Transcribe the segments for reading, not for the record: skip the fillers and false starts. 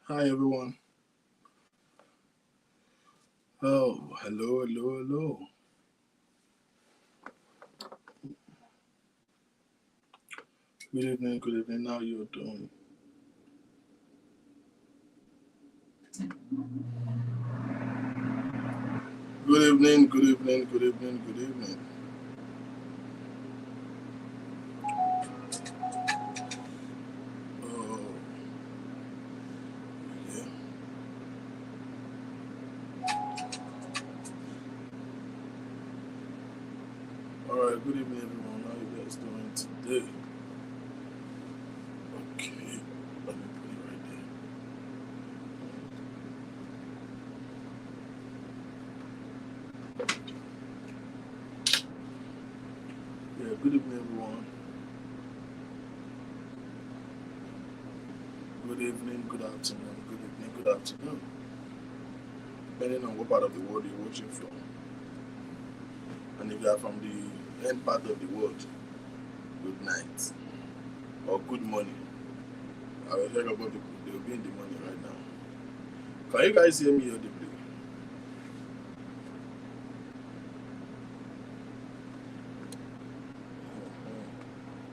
Hi everyone. Oh, hello. Good evening. How you doing? Good evening. Oh, yeah. All right. Good evening, everyone. How you guys doing today? Okay. Let me put it right there. Yeah. Good evening, everyone. Good evening. Good afternoon. Good evening. Good afternoon. Depending on what part of the world you're watching from, and if you are from the end part of the world, good night or good morning. I will hear about people. They will be in the morning right now. Can you guys hear me audibly?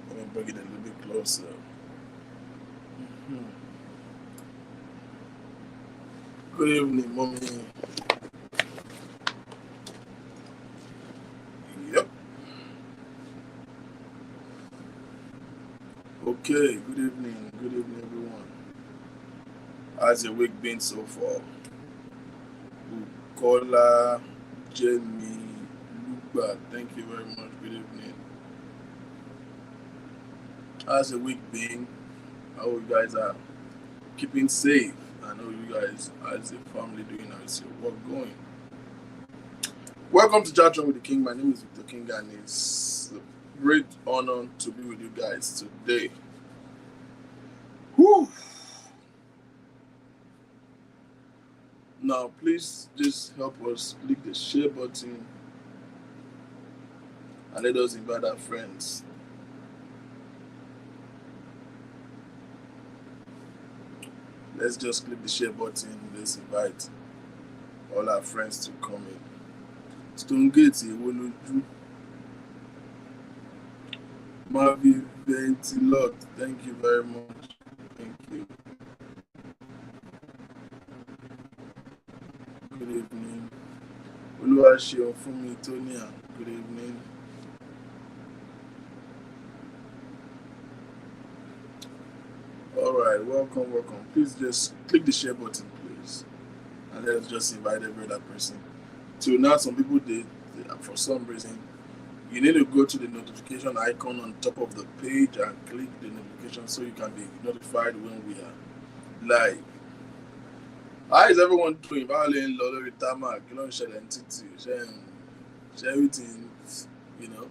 Let me bring it a little bit closer. Hmm. Good evening, mommy. Yep. Okay. Good evening, everyone. How's your week been so far? Bukola, Jenny, Luba, thank you very much. Good evening. How's your week been? How you guys are keeping safe? I know you guys, as a family, doing how's your work going? Welcome to Chat Room with the King. My name is Victor King, and it's a great honor to be with you guys today. Whew. Now, please just help us click the share button and let us invite our friends. Let's just click the share button. Let's invite all our friends to come in. Stonegate Ewoloju, Marvin Ventilot, thank you very much. Thank you. Good evening. Oluwaseun Funmi Tonia, good evening. All right, welcome. Please just click the share button, please, and let's just invite every other person. So now some people for some reason you need to go to the notification icon on top of the page and click the notification so you can be notified when we are live. How is everyone doing? Báwo lè ń lọ lórí tarmac? Kí ló ń ṣẹlẹ̀ ní títì? Ṣé everything, you know?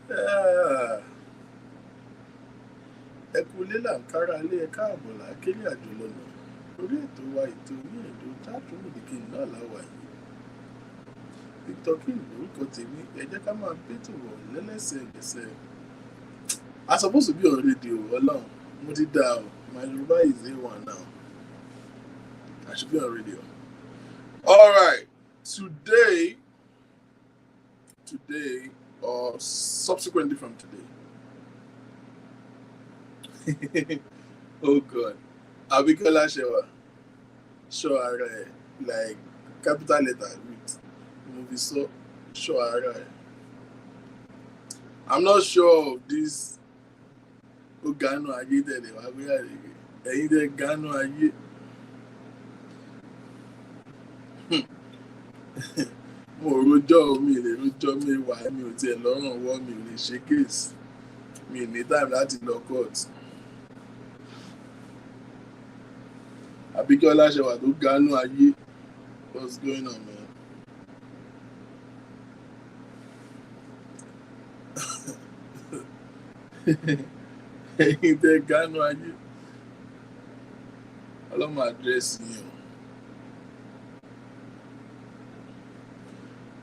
Yeah. Ẹ kú ilé là ń kára ilé ẹ káàbọ̀ là ń kéré àjò lọ́nà. Orí ètò wa ètò ní ètò Chat Room with the King náà láwà yìí. Victor King lórúkọ tèmi, ẹ jẹ́ ká máa bẹ́tò wọ̀ lẹ́lẹ́sẹ̀kẹsẹ̀. I supposed to be on radio, Ọlọ́run. Mo ti dá o. My Yoruba is A1 now. I should be on radio. All right. Today, or subsequently from today. Oh God. Abikola Shewa. Shoara. Like capital letter with movie so Shoara. I'm not sure of this Ogano Aye tẹ̀lé wá bí àrègbè. Ẹ̀yin tẹ Gano Aye. Mo rojọ́ mi lè rojọ́ mi wà mi ò tiẹ̀ lọ́rùn ọwọ́ mi ò lè ṣe case. Mi ní time láti lọ court. Abikola Shewa tó Gano Aye. What's going on, man? Ẹ̀yin tẹ Gano Aye. Ọlọ́mọ àdírẹ́sì yín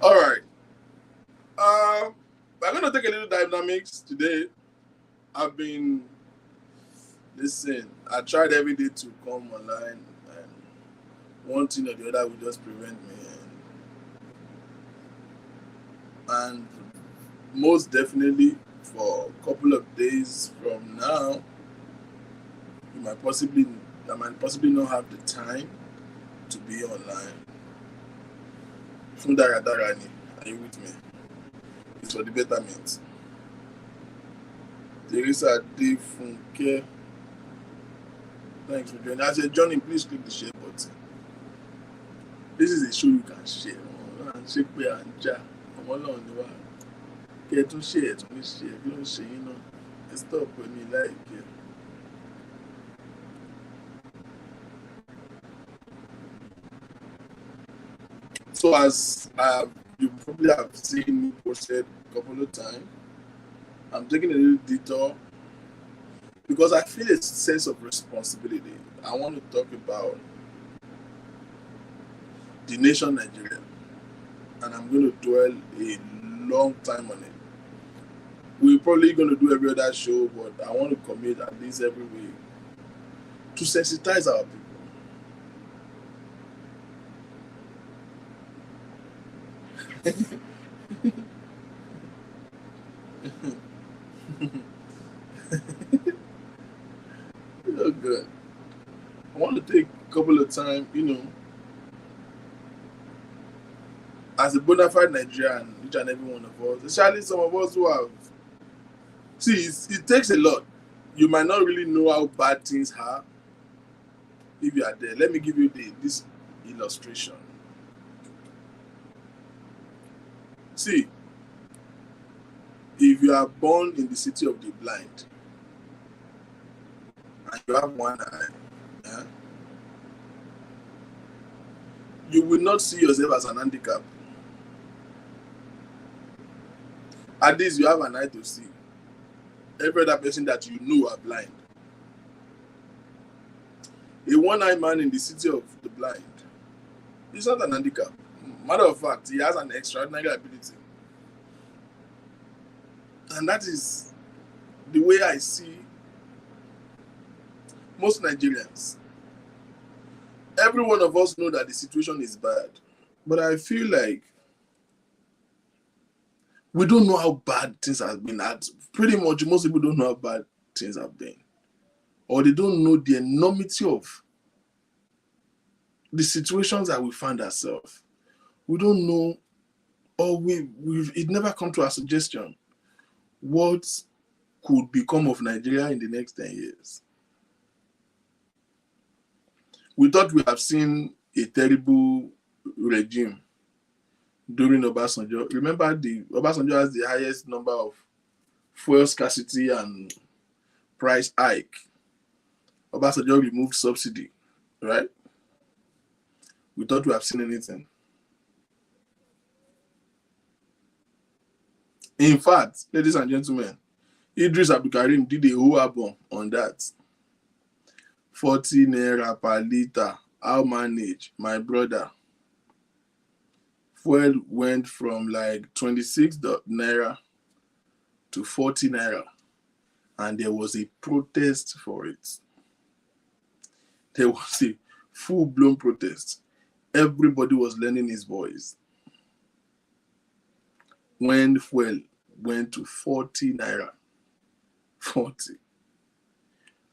o. All right. We're going to take a little dynamics today. I've been Listen, I tried every day to come online, and one thing or the other would just prevent me. And most definitely, for a couple of days from now, you might possibly, I might possibly not have the time to be online. Fún dáradára ni, are you with me? It's for the betterment. Teresa Adefunke, thanks for joining. I said, Johnny, please click the share button. This is a show you can share. Ṣé pé à ń jà ọmọ náà ni wá. Kí ẹ tún ṣe ẹ̀ tún ní ṣe ẹ̀ bí ló ń ṣe yín náà. Ẹ stop pẹ̀lú mi láìpẹ́. So as you probably have seen me posted a couple of times, I'm taking a little detour because I feel a sense of responsibility. I want to talk about the nation Nigeria, and I'm going to dwell a long time on it. We're probably going to do every other show, but I want to commit at least every week to sensitize our people. Oh, good. I want to take a couple of time, as a bona fide Nigerian, each and every one of us, especially some of us who have. See, it takes a lot. You might not really know how bad things are if you are there. Let me give you this illustration. See, if you are born in the city of the blind and you have one eye, you will not see yourself as an handicap. At least you have an eye to see. Every other person that you know are blind. A one-eyed man in the city of the blind is not an handicap. Matter of fact, he has an extraordinary ability. And that is the way I see most Nigerians. Every one of us know that the situation is bad. But I feel like we don't know how bad things have been. Pretty much, most people don't know how bad things have been. Or they don't know the enormity of the situations that we find ourselves. We don't know, or it never come to our suggestion what could become of Nigeria in the next 10 years. We thought we have seen a terrible regime during Obasanjo. Remember, Obasanjo has the highest number of fuel scarcity and price hike. Obasanjo removed subsidy, right? We thought we have seen anything. In fact, ladies and gentlemen, Idris Abdulkarim did a whole album on that. 40 naira per liter, how manage, my brother. Fuel went from like 26 naira to 40 naira, and there was a protest for it. There was a full-blown protest. Everybody was lending his voice. When fuel went to 40 naira, 40.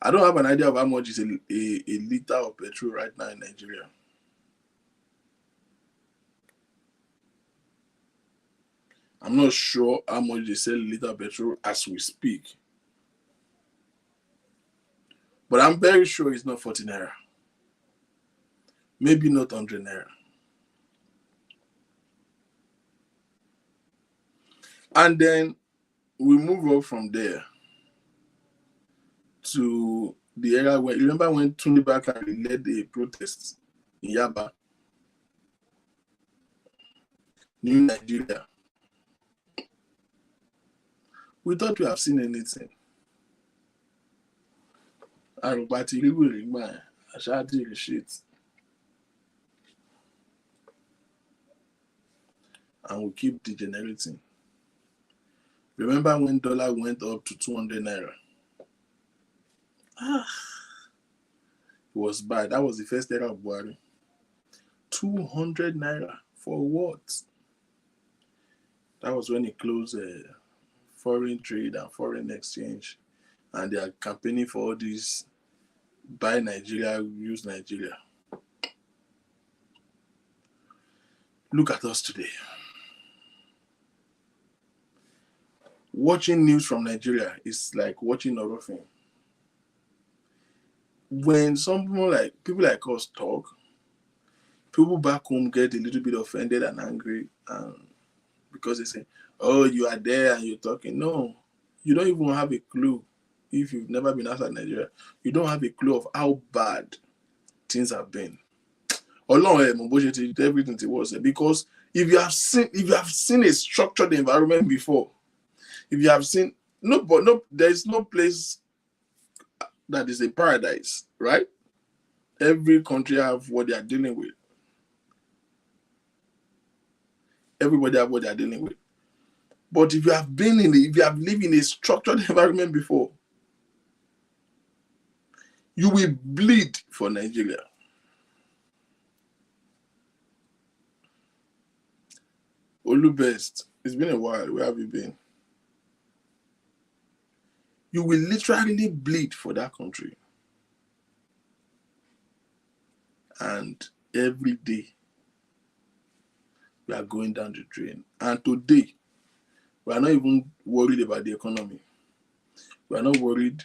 I don't have an idea of how much is a liter of petrol right now in Nigeria. I'm not sure how much they sell a liter of petrol as we speak. But I'm very sure it's not 40 naira. Maybe not 100 naira. And then we move up from there to the area where, remember when Tunde Bakare led a protest in Yaba, New Nigeria? We thought we have seen anything. And we keep degenerating. Remember when dollar went up to 200 naira? It was bad. That was the first era of Buhari. 200 naira for what? That was when he closed foreign trade and foreign exchange, and they are campaigning for all these buy Nigeria, use Nigeria. Look at us today. Watching news from Nigeria is like watching a film. When people like us talk, people back home get a little bit offended and angry, because they say, "Oh, you are there and you're talking." No, you don't even have a clue. If you've never been outside Nigeria, you don't have a clue of how bad things have been. Everything it was, because if you have seen a structured environment before, if you have seen there is no place that is a paradise, right? Every country have what they are dealing with. Everybody have what they are dealing with. But if you have lived in a structured environment before, you will bleed for Nigeria. Olubest, it's been a while. Where have you been? You will literally bleed for that country. And every day, we are going down the drain. And today, we are not even worried about the economy. We are not worried.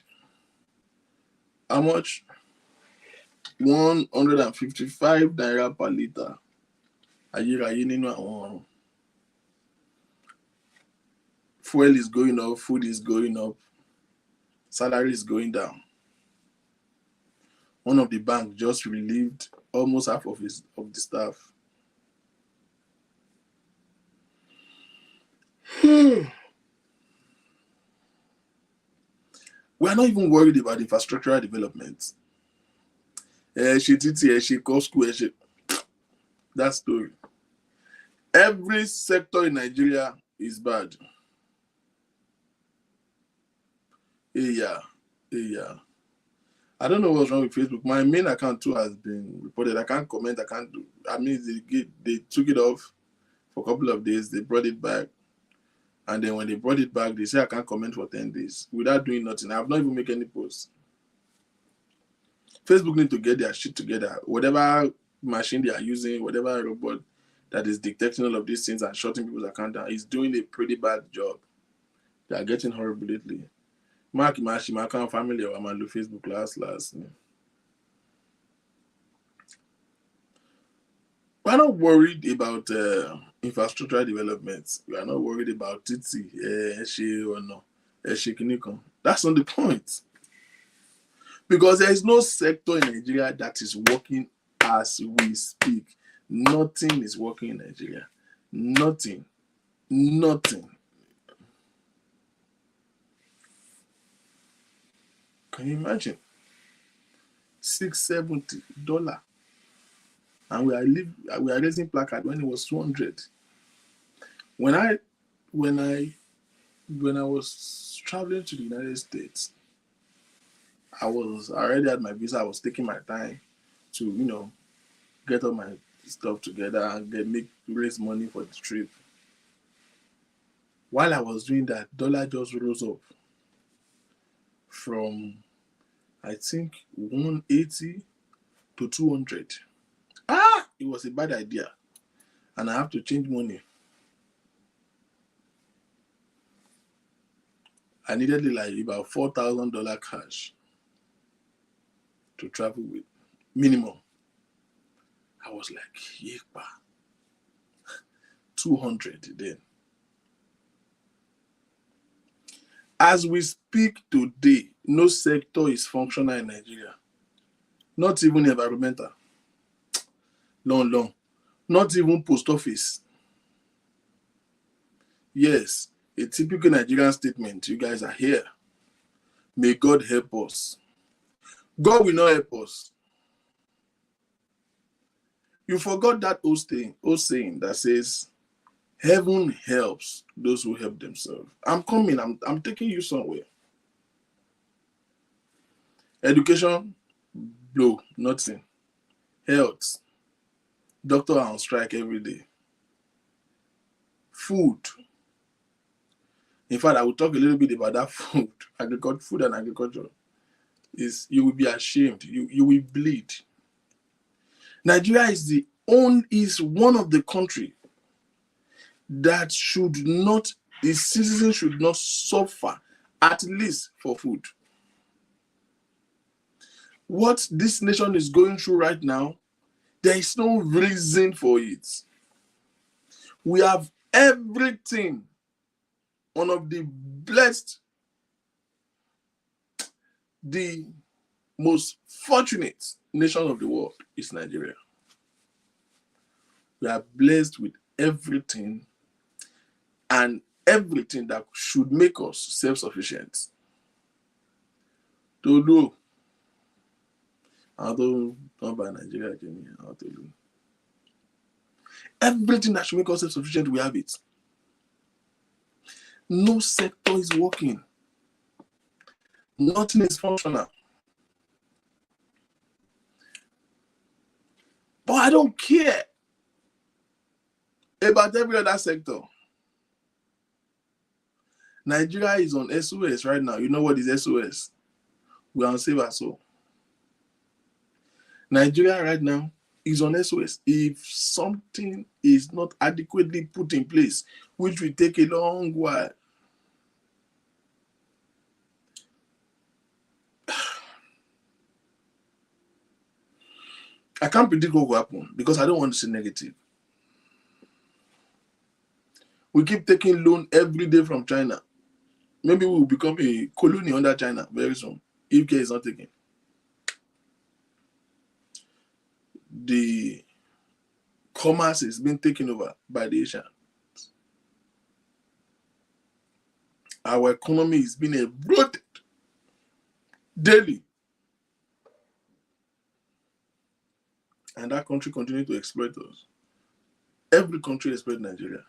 How much? 155 naira per litre. Ayérayé nínú àwọn ọ̀run. Fuel is going up, food is going up, salary is going down. One of the banks just relieved almost half of the staff. We are not even worried about infrastructural development. That story. Every sector in Nigeria is bad. Yeah. I don't know what's wrong with Facebook. My main account too has been reported. I can't comment. I can't do. I mean, they took it off for a couple of days. They brought it back. And then when they brought it back, they say I can't comment for 10 days without doing nothing. I have not even made any posts. Facebook need to get their shit together. Whatever machine they are using, whatever robot that is detecting all of these things and shutting people's account down is doing a pretty bad job. They are getting horrible lately. Mark Mashi, my account family, or I'm on Facebook last. We're not worried about infrastructure development. We are not worried about Titi, or no, That's not the point. Because there is no sector in Nigeria that is working as we speak. Nothing is working in Nigeria. Nothing. Can you imagine? $670. And we are raising placard when it was 200. When I was traveling to the United States, I was already at my visa. I was taking my time to, get all my stuff together and raise money for the trip. While I was doing that, dollar just rose up from, I think, 180 to 200. It was a bad idea. And I have to change money. I needed about $4,000 cash to travel with, minimum. I was like, yepa. 200 then. As we speak today, no sector is functional in Nigeria. Not even environmental. Long. Not even post office. Yes, a typical Nigerian statement. You guys are here. May God help us. God will not help us. You forgot that old saying that says, heaven helps those who help themselves. I'm coming. I'm taking you somewhere. Education, blow, nothing. Health, doctor on strike every day. Food. In fact, I will talk a little bit about that food. Agriculture, food and agriculture. Is you will be ashamed. You will bleed. Nigeria is one of the country that should not, the citizens should not suffer, at least for food. What this nation is going through right now, there is no reason for it. We have everything. One of the blessed, the most fortunate nation of the world is Nigeria. We are blessed with everything and everything that should make us self-sufficient. Tolu, I don't buy Nigeria again. I'll tell you. Everything that should make us self-sufficient, we have it. No sector is working. Nothing is functional. But I don't care about every other sector. Nigeria is on SOS right now. You know what is SOS? We are on Save Our Soul. Nigeria right now is on SOS. If something is not adequately put in place, which will take a long while, I can't predict what will happen because I don't want to say negative. We keep taking loan every day from China. Maybe we will become a colony under China very soon if care is not taken. The commerce is being taken over by the Asians. Our economy is being eroded daily. And that country continues to exploit us. Every country exploits Nigeria.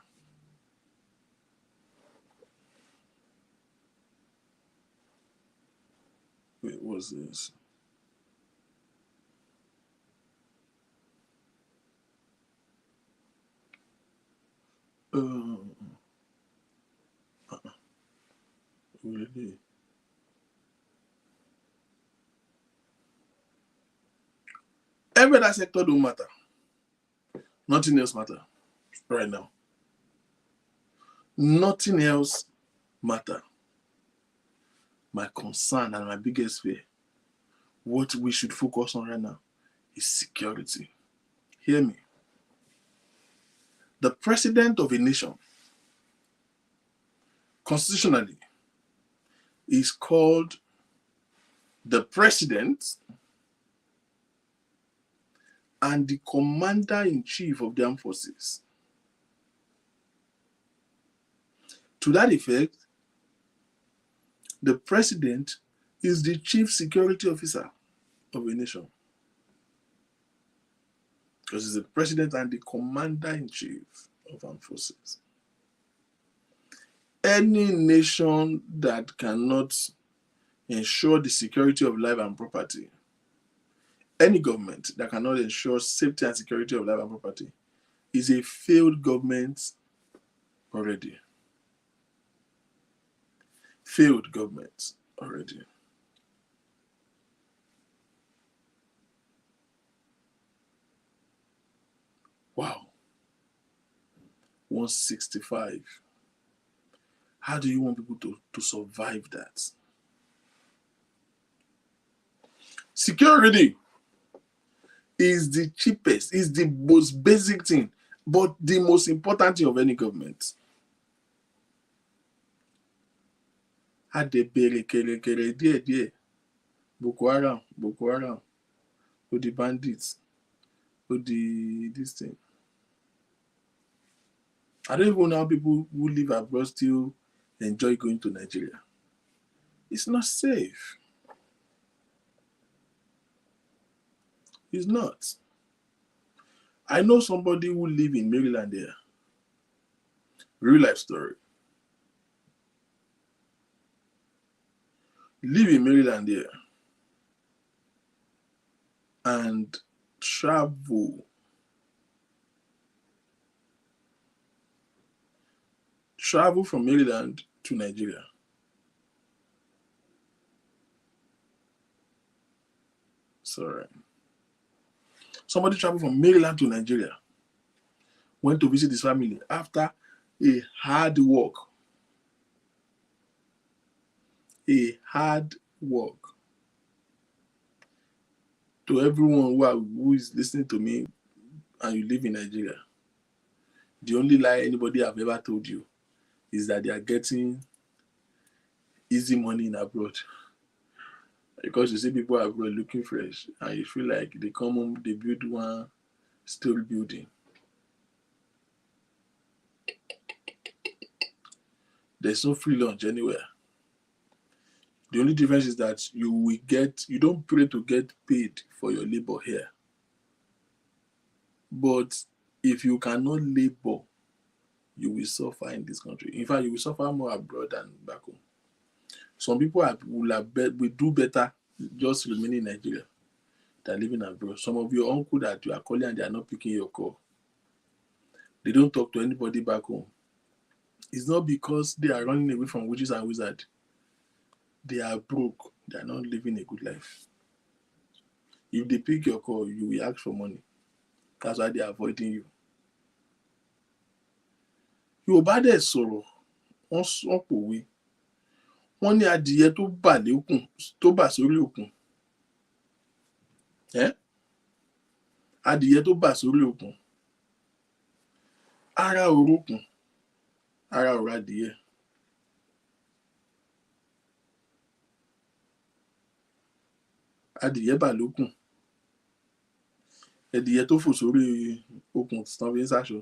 Wait, what's this? Really? Every other sector don't matter. Nothing else matter right now. Nothing else matter. My concern and my biggest fear, what we should focus on right now, is security. Hear me. The president of a nation, constitutionally, is called the president and the commander-in-chief of the armed forces. To that effect, the president is the chief security officer of a nation. Because he's the president and the commander-in-chief of armed forces. Any nation that cannot ensure the security of life and property, any government that cannot ensure safety and security of life and property, is a failed government already. Failed government already. Wow. 165. How do you want people to survive that? Security is the cheapest, is the most basic thing, but the most important thing of any government. Boko Haram, with the bandits, with this thing. I don't even know how people who live abroad still enjoy going to Nigeria. It's not safe. It's not. I know somebody who live in Maryland there. Real life story. Live in Maryland there. and travel. Travel from Maryland to Nigeria. Sorry. Somebody traveled from Maryland to Nigeria, went to visit his family after a hard work. A hard work. To everyone who is listening to me and you live in Nigeria, the only lie anybody have ever told you is that they are getting easy money in abroad. Because you see people abroad looking fresh and you feel like they come home, they build one story building. There's no free lunch anywhere. The only difference is that you don't pray to get paid for your labor here. But if you cannot labor, you will suffer in this country. In fact, you will suffer more abroad than back home. Some people will do better just remaining in Nigeria than living abroad. Some of your uncle that you are calling and they are not picking your call. They don't talk to anybody back home. It's not because they are running away from witches and wizards. They are broke. They are not living a good life. If they pick your call, you will ask for money. That's why they are avoiding you. Yorùbá dẹ̀ sọ̀rọ̀, wọ́n pòwe. Wọ́n ní adìyẹ tó bà sórí òkun. Adìyẹ tó bà sórí òkun. Ara òrókun, ara òrò adìyẹ. Adìyẹ bà lókun. Ẹdìyẹ tó fò sórí òkun tán fi ń sáṣọ.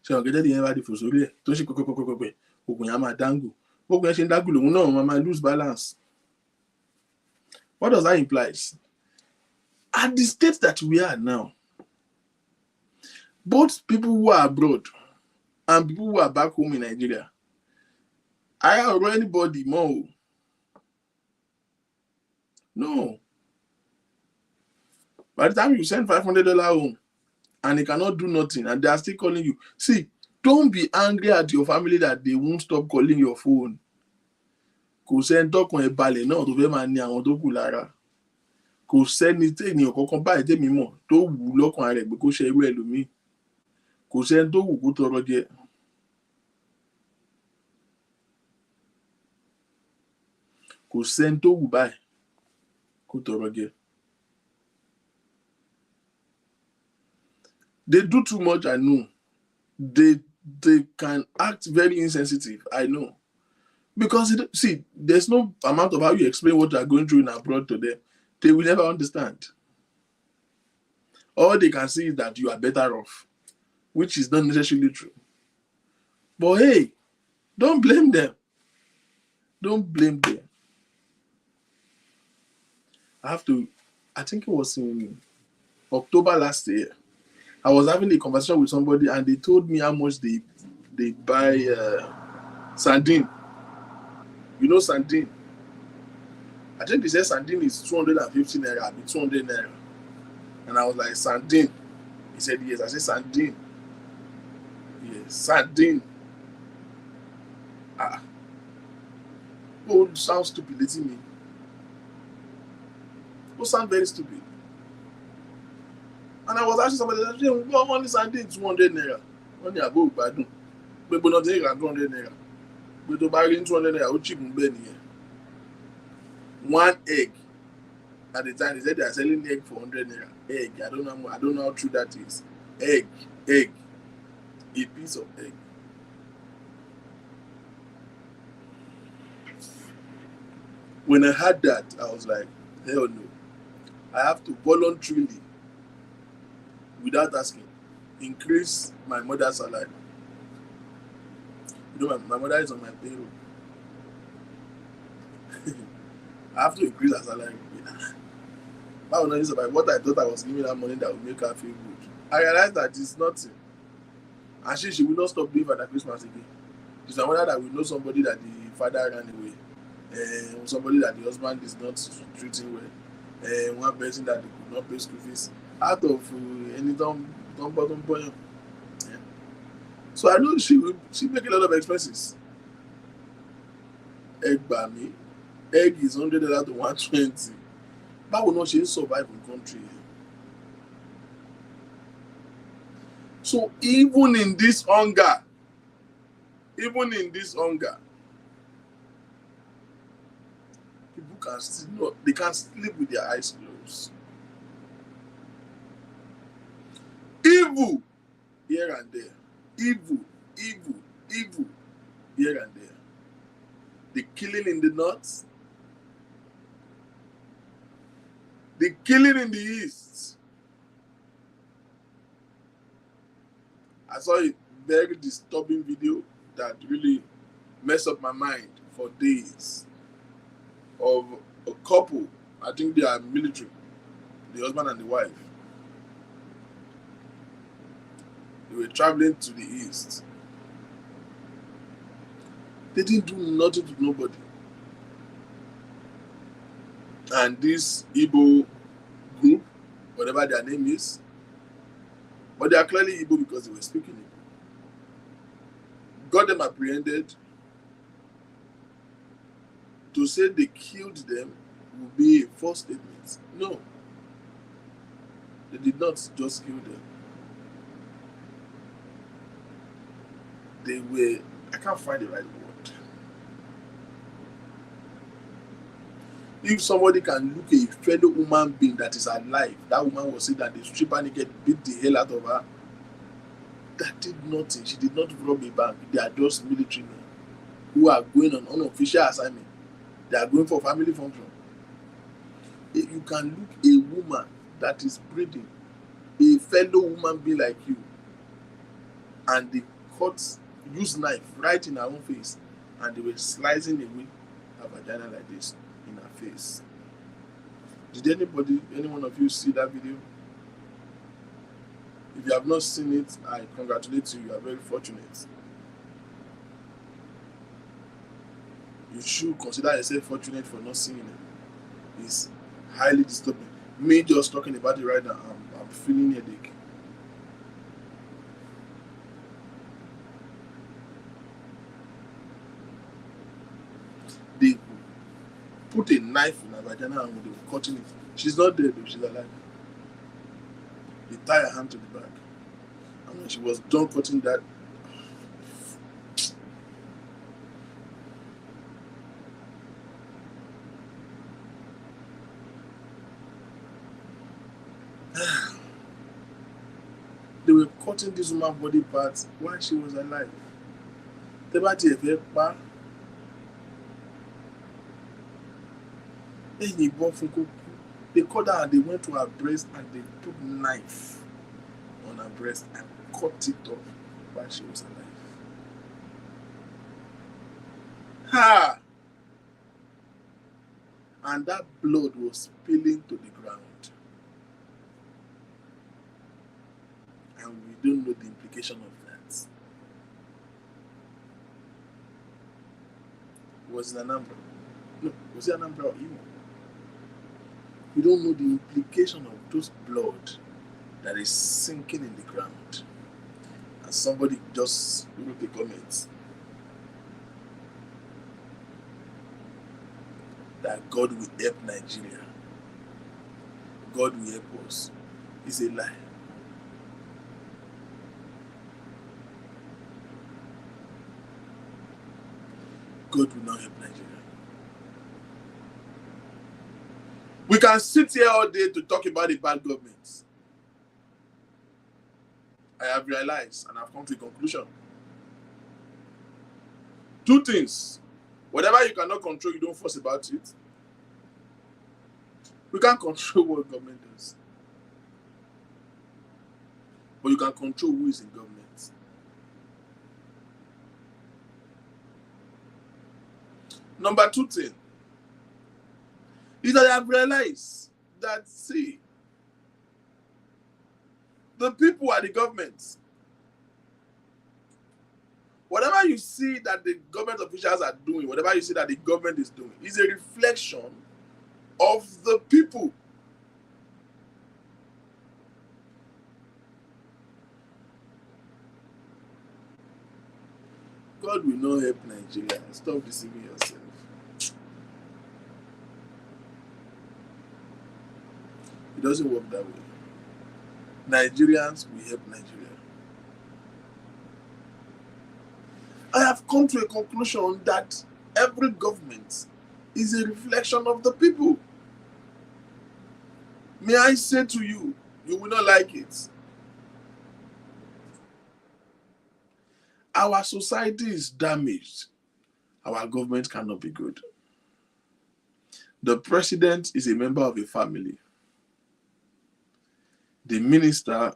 Ṣé ọ̀gẹ́dẹ́ adìyẹ bá di fò sórí ẹ̀ tó ṣe pẹ́pẹ́pẹ́pẹ́ òkun yẹn á máa dángù. Òkun yẹn ṣe ń dángù lòun náà máa lose balance. What does that imply? At the state that we are now, both people who are abroad and people who are back home in Nigeria, I don't know anybody more. No. By the time you send $500 home and they cannot do nothing and they are still calling you, see, don't be angry at your family that they won't stop calling your phone. Kò sẹ́ni tọ́kàn ẹ̀ balẹ̀ náà tó fẹ́ máa ní àwọn tó kù lára. Kò sẹ́ni téèyàn kankan báyìí tèmi mọ̀ tó wù lọ́kàn rẹ̀ pé kó ṣe irú ẹlòmíì. Kò sẹ́ni tó wù kó tọrọ jẹ. Kò sẹ́ni tó wù báyìí kó tọrọ jẹ. They do too much, I know. They can act very insensitive, I know. Because, see, there's no amount of how you explain what you are going through in abroad to them. They will never understand. All they can see is that you are better off, which is not necessarily true. But hey, don't blame them. Don't blame them. I think it was in October last year. I was having a conversation with somebody and they told me how much they buy sardine. You know sardine? I think they said sardine is 250 naira, 200 naira. And I was like, sardine? He said, yes. I said, sardine. Yes, sardine. Oh, sounds stupid, letting me. Oh, sound very stupid. And I was asking somebody, what money sardine 200 naira? Money above badun. But not 200 naira. But to buy 200 naira, how cheap is 1 egg. At the time, they said they are selling egg for 100 naira. Egg. I don't know how true that is. Egg. A piece of egg. When I heard that, I was like, hell no. I have to voluntarily, without asking, increase my mother's salary. You know, my mother is on my payroll. I have to increase her salary. What I thought I was giving her money that would make her feel good. I realized that it's nothing. And she will not stop doing Father Christmas again. It's my mother that will know somebody that the father ran away. Somebody that the husband is not treating well. one person that could not pay school fees out of any bottom point. Yeah. So I know she make a lot of expenses. Egg by me, egg is $100 to 120. Báwo náà ṣe ń survive in country? So even in this hunger, people can still not, they can sleep with their eyes closed. Evil here and there. Evil here and there. The killing in the north, the killing in the east. I saw a very disturbing video that really messed up my mind for days of a couple. I think they are military, the husband and the wife. They were traveling to the east. They didn't do nothing to nobody. And this Igbo group, whatever their name is, but they are clearly Igbo because they were speaking Igbo, got them apprehended. To say they killed them would be a false statement. No. They did not just kill them. They were, I can't find the right word. If somebody can look at a fellow human being that is alive, that woman will say that the stripper naked beat the hell out of her. That did nothing. She did not rob a bank. They are just military men who are going on unofficial assignment. They are going for family function. If you can look a woman that is breathing, a fellow human being like you, and they use knife right in her own face, and they were slicing away her vagina like this in her face. Did any one of you see that video? If you have not seen it, I congratulate you. You are very fortunate. You should consider yourself fortunate for not seeing it. It's highly disturbing. Me just talking about it right now, I'm feeling headache. They put a knife in her vagina and they were cutting it. She's not dead, but she's alive. They tie her hand to the back. And when she was done cutting that, they were cutting this woman's body parts while she was alive. They cut her and they went to her breast and they put knife on her breast and cut it off while she was alive. Ha! And that blood was spilling to the ground. And we don't know the implication of that. Was it Anambra? No, was it Anambra or Imo? We don't know the implication of those blood that is sinking in the ground. And somebody just wrote a comment that God will help Nigeria. God will help us. It's a lie. God will not help Nigeria. We can sit here all day to talk about the bad government. I have realized and I've come to a conclusion. Two things. Whatever you cannot control, you don't fuss about it. We can't control what government does. But you can control who is in government. Number two thing is that I have realized that, see, the people are the government. Whatever you see that the government officials are doing, whatever you see that the government is doing, is a reflection of the people. God will not help Nigeria. Stop deceiving yourself. It doesn't work that way. Nigerians will help Nigeria. I have come to a conclusion that every government is a reflection of the people. May I say to you, you will not like it. Our society is damaged. Our government cannot be good. The president is a member of a family. The minister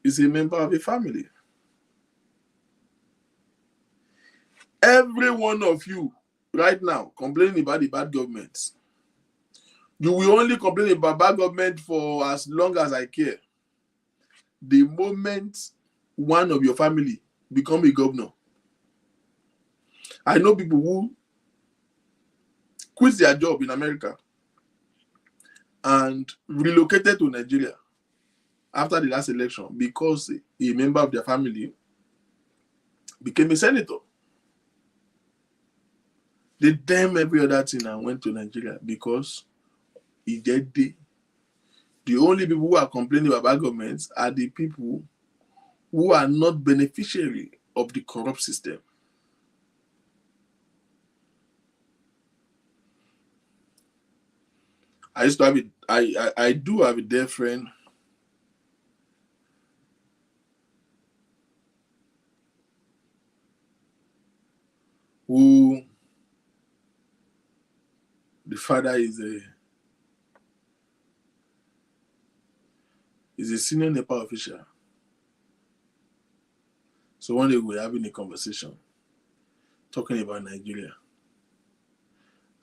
is a member of a family. Every one of you right now complaining about the bad government. You will only complain about bad government for as long as I care. The moment one of your family become a governor, I know people who quit their job in America and relocated to Nigeria after the last election because a member of their family became a senator. They damn every other thing and went to Nigeria because he did the only people who are complaining about governments are the people who are not beneficiary of the corrupt system. I used to have I do have a dear friend who the father is a senior NEPA official. So one day we were having a conversation talking about Nigeria.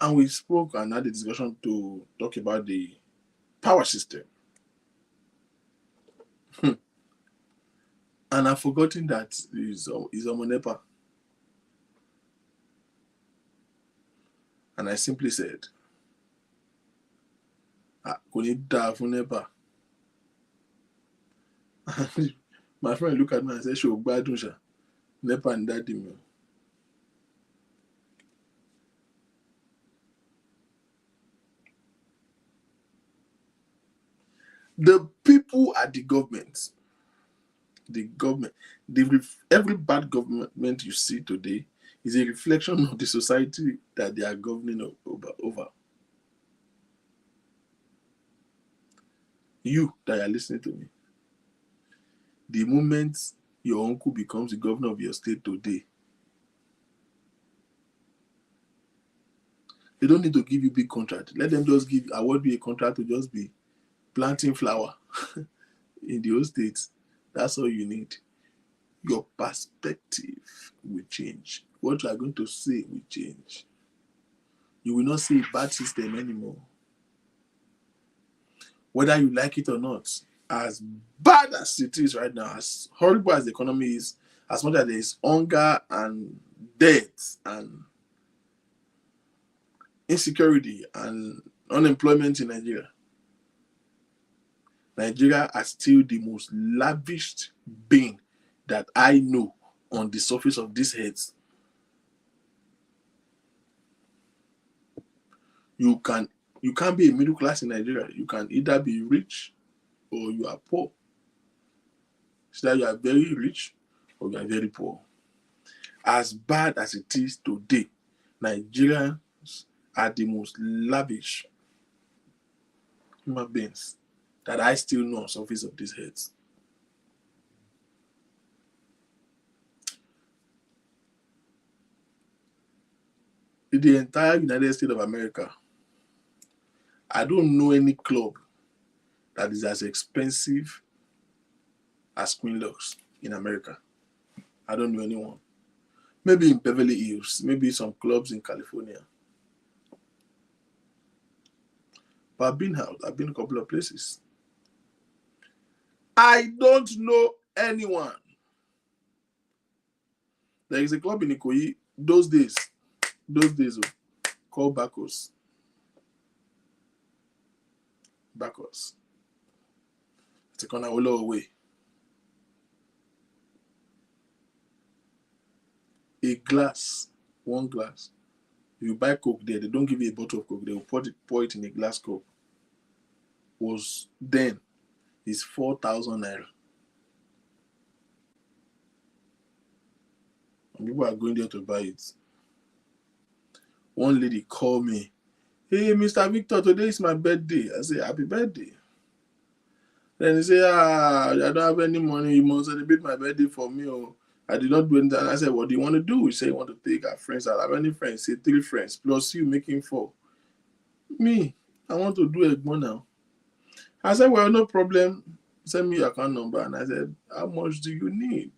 And we spoke and had a discussion to talk about the power system. And I've forgotten that he's on NEPA. And I simply said, kò ní dáa fún NEPA. My friend looked at me and said, ṣé o gbádùn ṣá? NEPA ń dádì mi. The people are the government. Every bad government you see today is a reflection of the society that they are governing over. You that are listening to me, the moment your uncle becomes the governor of your state today, they don't need to give you big contract. Let them just award you a contract to just be planting flower in the old states. That's all you need. Your perspective will change. What you are going to say will change. You will not see a bad system anymore. Whether you like it or not, as bad as it is right now, as horrible as the economy is, as much as there is hunger and death and insecurity and unemployment in Nigeria, Nigeria is still the most lavished being that I know on the surface of this earth. You can't be a middle class in Nigeria. You can either be rich or you are poor. So that you are very rich or you are very poor. As bad as it is today, Nigerians are the most lavish human beings that I still know on the surface of this earth. In the entire United States of America, I don't know any club that is as expensive as Queen Lux in America. I don't know anyone. Maybe in Beverly Hills, maybe some clubs in California. But I've been out. I've been a couple of places. I don't know anyone. There is a club in Ikoyi those days called Bacchus. It's a corner all away. a glass, one glass. If you buy Coke there, they don't give you a bottle of Coke. They will pour it in a glass cup. Was then is 4,000 naira. And people are going there to buy it. One lady called me, "Hey, Mr. Victor, today is my birthday." I say, "Happy birthday." Then he say, "I don't have any money. You must celebrate my birthday for me." Or I did not do anything. And I said, "What do you want to do?" He said, "You want to take our friends out. I have any friends?" Say, 3 friends, plus you making 4. Me, I want to do a more now. I said, "Well, no problem. Send me your account number." And I said, "How much do you need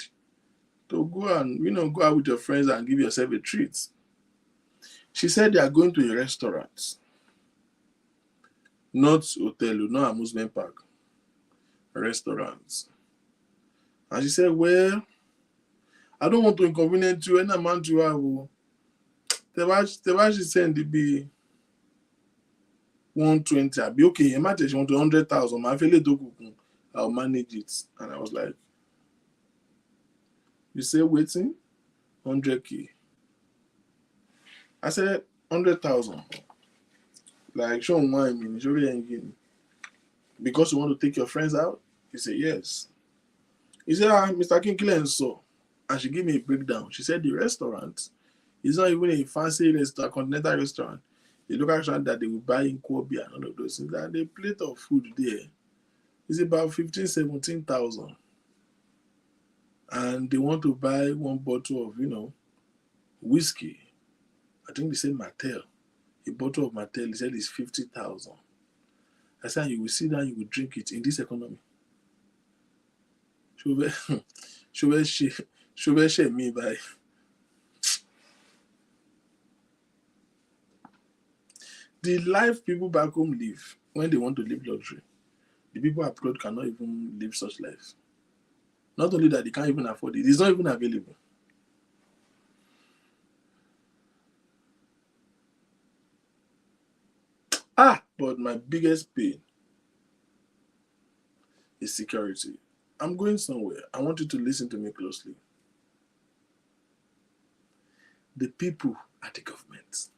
to go and, go out with your friends and give yourself a treat?" She said they are going to a restaurant, not hotel, not amusement park, restaurants. And she said, "Well, I don't want to inconvenience you. Any amount you have, she send the be 120. I'll be okay. Imagine she want 100,000. I'll manage it." And I was like, "You say waiting 100K?" I said 100,000. Like, show me, show me, because you want to take your friends out? He said, "Yes." He said, "Mr. Kinkilen, so." And she gave me a breakdown. She said the restaurant is not even a fancy restaurant, continental restaurant. The local restaurant that they will buy in Kobe and all of those things. And the plate of food there is about 15,000, 17,000. And they want to buy one bottle of, whiskey. I think they said Martell. A bottle of Martell, they said is 50,000. I said, "You will sit down, you will drink it in this economy." She will share me by. The life people back home live when they want to live luxury, the people abroad cannot even live such life. Not only that, they can't even afford it. It's not even available. But my biggest pain is security. I'm going somewhere. I want you to listen to me closely. The people are the government.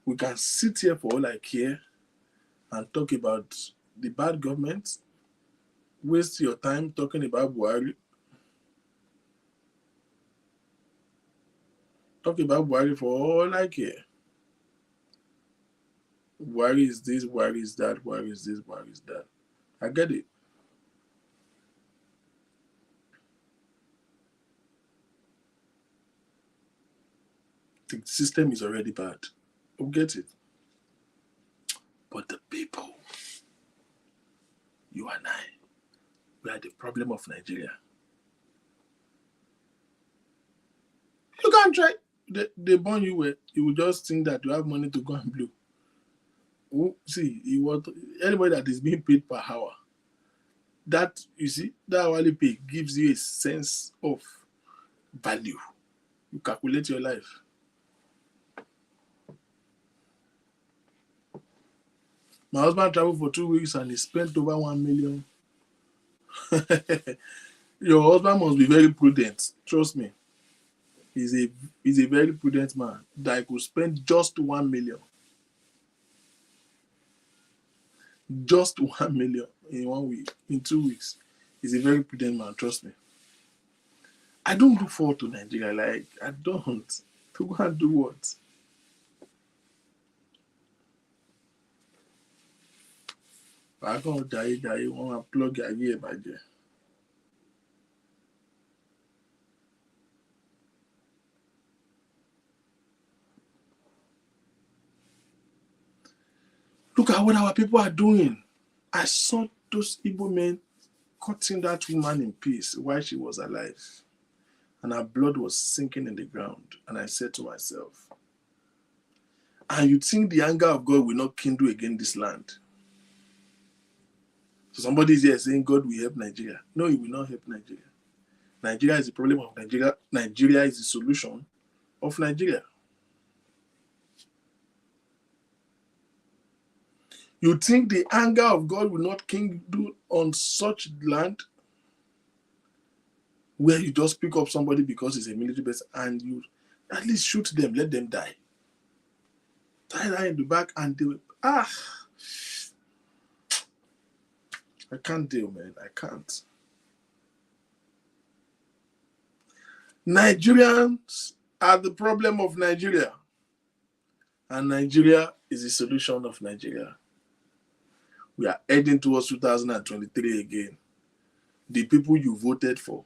We can sit here for all I care and talk about the bad government, waste your time talking about Buhari. Talk about Buhari for all I care. Buhari is this, Buhari is that, Buhari is this, Buhari is that. I get it. The system is already bad. We'll get it. But the people, you and I, we are the problem of Nigeria. You can't try. They born you where you will just think that you have money to go and blow. See, anybody that is being paid per hour, that, you see, that hourly pay gives you a sense of value. You calculate your life. My husband traveled for 2 weeks and he spent over 1 million. Your husband must be very prudent. Trust me. He's a very prudent man that could spend just 1 million. Just 1 million in 1 week, in 2 weeks. He's a very prudent man, trust me. I don't look forward to Nigeria. Like, I don't. To go and do what? I can't die, want to plug your ear by there. Look at what our people are doing. I saw those Igbo men cutting that woman in peace while she was alive. And her blood was sinking in the ground. And I said to myself, and you think the anger of God will not kindle again this land? So somebody is here saying God will help Nigeria. No, he will not help Nigeria. Nigeria is the problem of Nigeria. Nigeria is the solution of Nigeria. You think the anger of God will not kindle on such land? where you just pick up somebody because he's a military base and you at least shoot them, let them die. Tie that in the back and they will, I can't deal, man. I can't. Nigerians are the problem of Nigeria. And Nigeria is the solution of Nigeria. We are heading towards 2023 again. The people you voted for,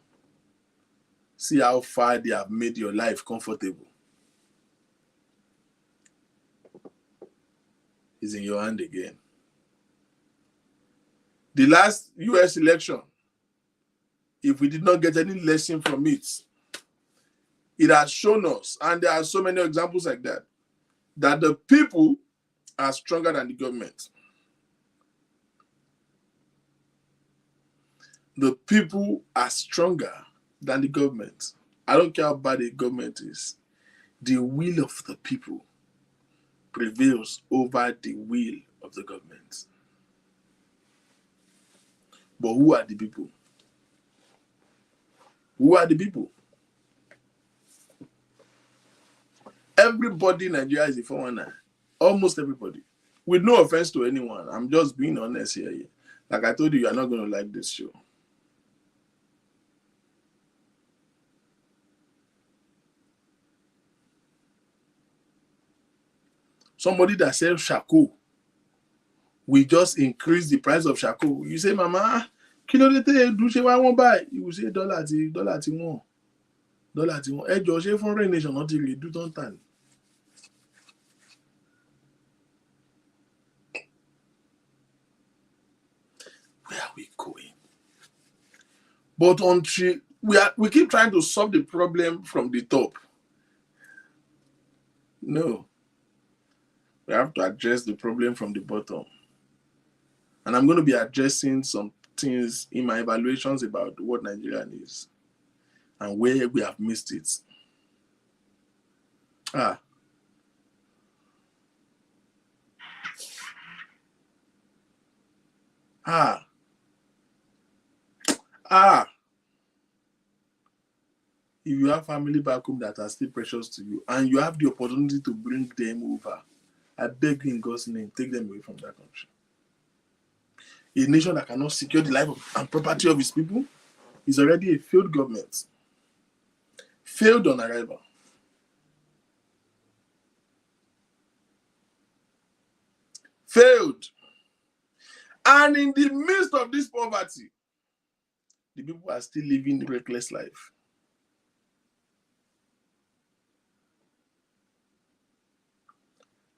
see how far they have made your life comfortable. It's in your hand again. The last US election, if we did not get any lesson from it, it has shown us, and there are so many examples like that, that the people are stronger than the government. The people are stronger than the government. I don't care how bad the government is. The will of the people prevails over the will of the government. But who are the people? Who are the people? Everybody in Nigeria is a 419. Almost everybody. With no offense to anyone. I'm just being honest here. Like I told you, you're not going to like this show. Somebody that sells Shako, we just increase the price of Shako. You say, Mama, kilo de te do she won't buy? You will say dollar ti won. Ẹ jọ̀ọ́ ṣé foreign nation not really do don't turn. Where are we going? But until we keep trying to solve the problem from the top. No. We have to address the problem from the bottom. And I'm going to be addressing some things in my evaluations about what Nigeria is and where we have missed it. If you have family back home that are still precious to you and you have the opportunity to bring them over, I beg you in God's name, take them away from that country. A nation that cannot secure the life and property of its people is already a failed government. Failed on arrival. Failed. And in the midst of this poverty, the people are still living a reckless life.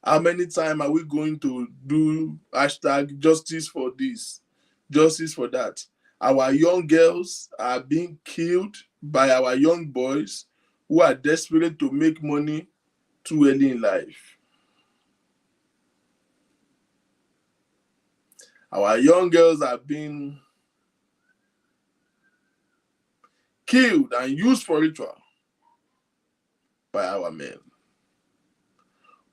How many times are we going to do hashtag justice for this, justice for that? Our young girls are being killed by our young boys who are desperate to make money too early in life. Our young girls are being killed and used for ritual by our men,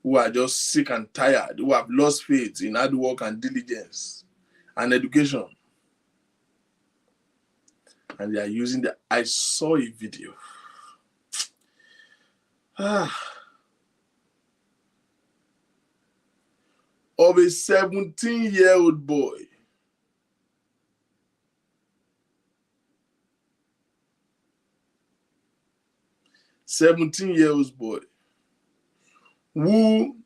who are just sick and tired, who have lost faith in hard work and diligence and education. And they are using I saw a video. Of a 17-year-old boy who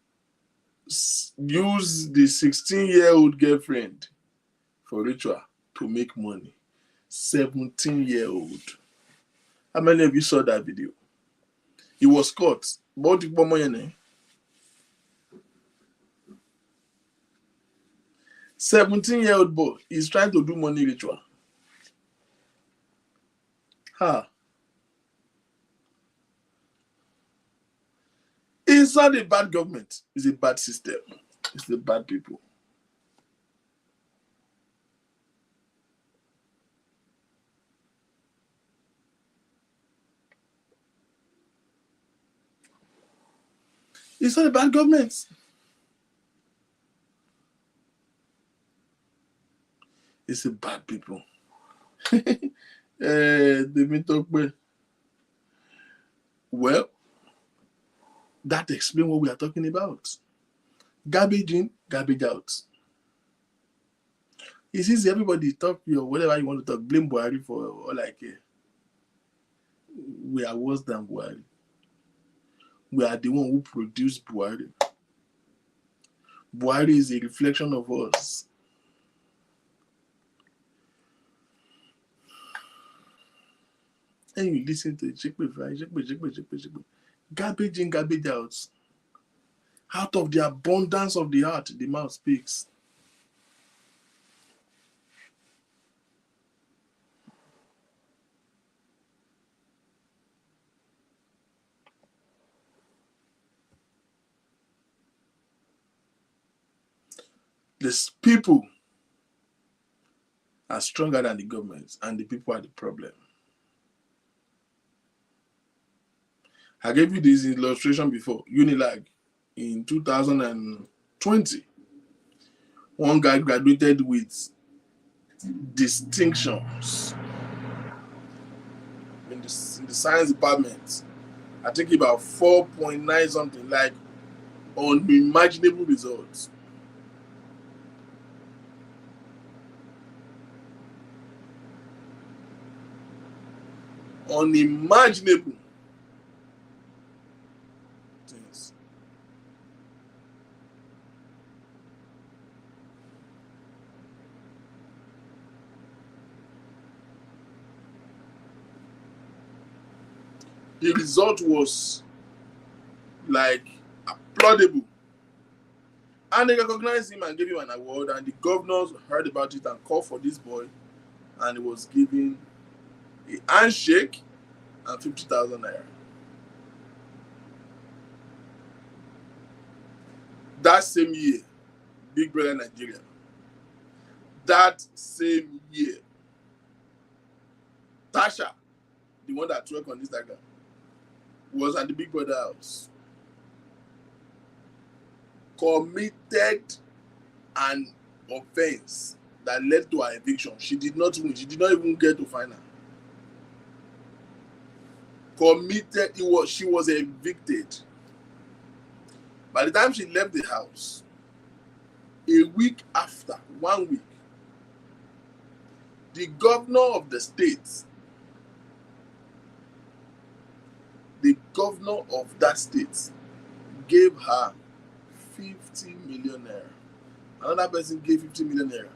used the 16-year-old girlfriend for ritual to make money. 17-year-old. How many of you saw that video? He was caught. 17-year-old boy is trying to do money ritual. It's not a bad government. It's a bad system. It's the bad people. It's not a bad government. It's the bad people. Temitope. Well, that explains what we are talking about. Garbage in, garbage out. It's easy, everybody talk whatever you want to talk, blame Buhari for all I care. We are worse than Buhari. We are the one who produced Buhari. Buhari is a reflection of us. And you listen to it, garbage in, garbage out. Out of the abundance of the heart, the mouth speaks. These people are stronger than the government, and the people are the problem. I gave you this illustration before, Unilag, in 2020. One guy graduated with distinctions in the science department. I think about 4.9 something, like unimaginable results. Unimaginable things. The result was like applaudable. And they recognized him and gave him an award, and the governors heard about it and called for this boy, and he was given a handshake and 50,000 naira. That same year, Big Brother Nigeria. That same year, Tasha, the one that twerked on Instagram, was at the Big Brother house. Committed an offense that led to her eviction. She did not win. She did not even get to final. She was evicted. By the time she left the house, a week after, 1 week, the governor of the state, gave her 50 million naira. Another person gave 50 million naira.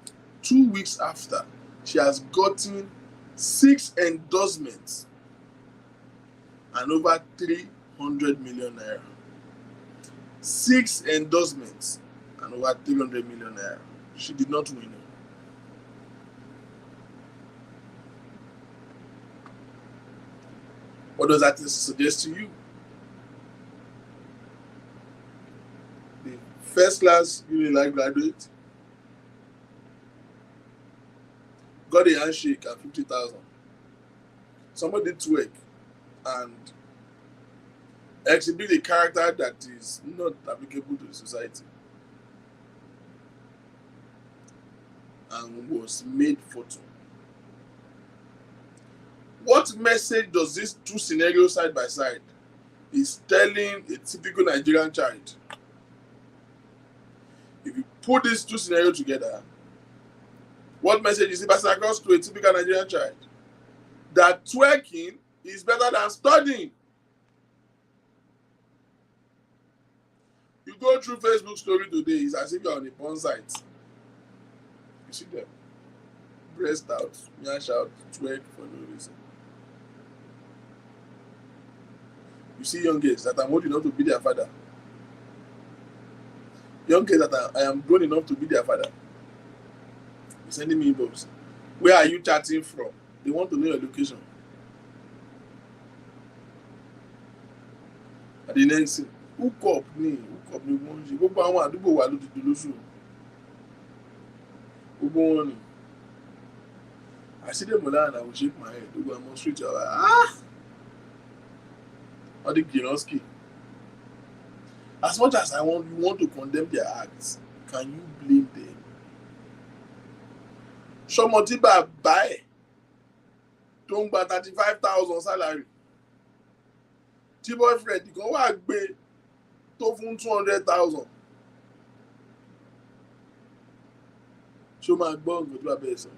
2 weeks after, she has gotten 6 endorsements and over 300 million naira. 6 endorsements and over 300 million naira. She did not win. What does that suggest to you? The first class Unilag graduate got a handshake at 50,000. Somebody did twerk and exhibit a character that is not applicable to the society and was made photo. What message does these two scenarios side by side is telling a typical Nigerian child? If you put these two scenarios together, what message is it passing across to a typical Nigerian child? That twerking is better than studying. You go through Facebook story today, it's as if you're on a porn site. You see them. Breast out, nyash out, twerk for no reason. You see young girls that I'm old enough to be their father. Young girls that I am grown enough to be their father. You're sending me inbox. Where are you chatting from? They want to know your location. At the next thing, hook up me wọ́n ṣe. Gbogbo àwọn àdúgbò wa ló ti dùn lóṣù. Gbogbo wọn ni. I see them online and I will shake my head. Gbogbo àwọn street are like, all the Ginoski. As much as you want to condemn their acts, can you blame them? Ṣọmọ tí bàbá ẹ̀ tó ń gba 35,000 salary tí boyfriend kan wà gbé tó fún 200,000 ṣó máa gbọ́ nǹkan tí bàbá ẹ̀ sọ.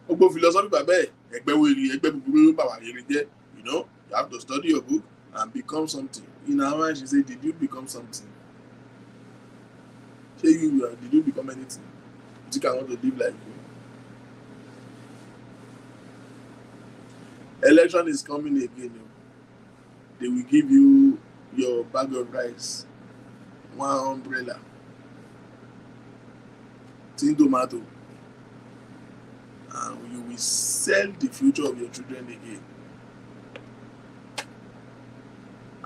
Gbogbo philosophy bàbá ẹ̀ ẹgbẹ́ wèrè ẹgbẹ́ búburú ló bà wà rere jẹ́, you know, you have to study your book and become something. In her mind she say, did you become something? Say did you become anything? You think I want to live like you? Election is coming again. They will give you your bag of rice, one umbrella, tin tomato, and you will sell the future of your children again.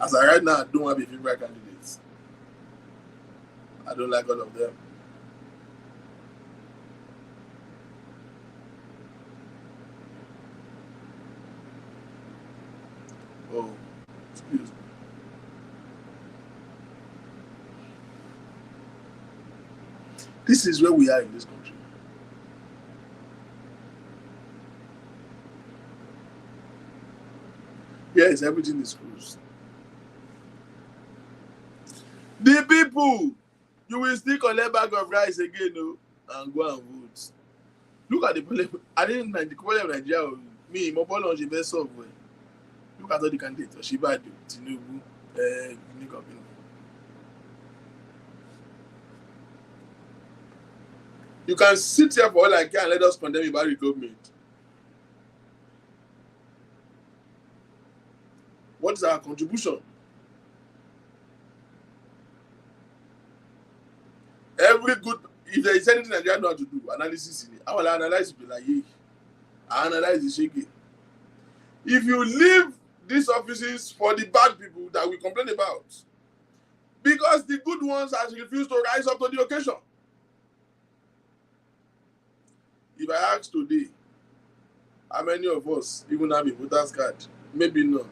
As I right now, I don't have a favorite candidate. I don't like all of them. Oh, excuse me. This is where we are in this country. Yes, everything is closed. The people, you will still collect bag of rice again, no, and go and vote. Look at the problem. I didn't like the problem in Nigeria. Me, my ball on the best software. Look at all the candidates. Osinbajo, Tinubu, Nikopin. You can sit here for all I care and let us condemn about the government. What is our contribution? Every good, if there is anything Nigeria know how to do, analysis in it. I will analyze it like I analyze the shaking. If you leave these offices for the bad people that we complain about, because the good ones has refused to rise up to the occasion. If I ask today, how many of us even have a voter's card? Maybe none.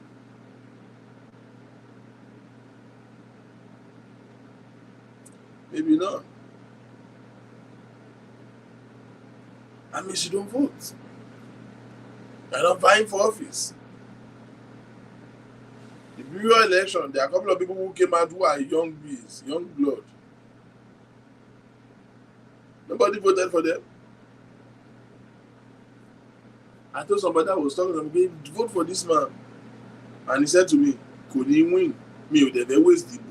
Maybe none. I mean, she don't vote. You're not vying for office. The previous election, there are a couple of people who came out who are young bees, young blood. Nobody voted for them. I told somebody I was talking to them, vote for this man. And he said to me, could he win? Me, they always did me.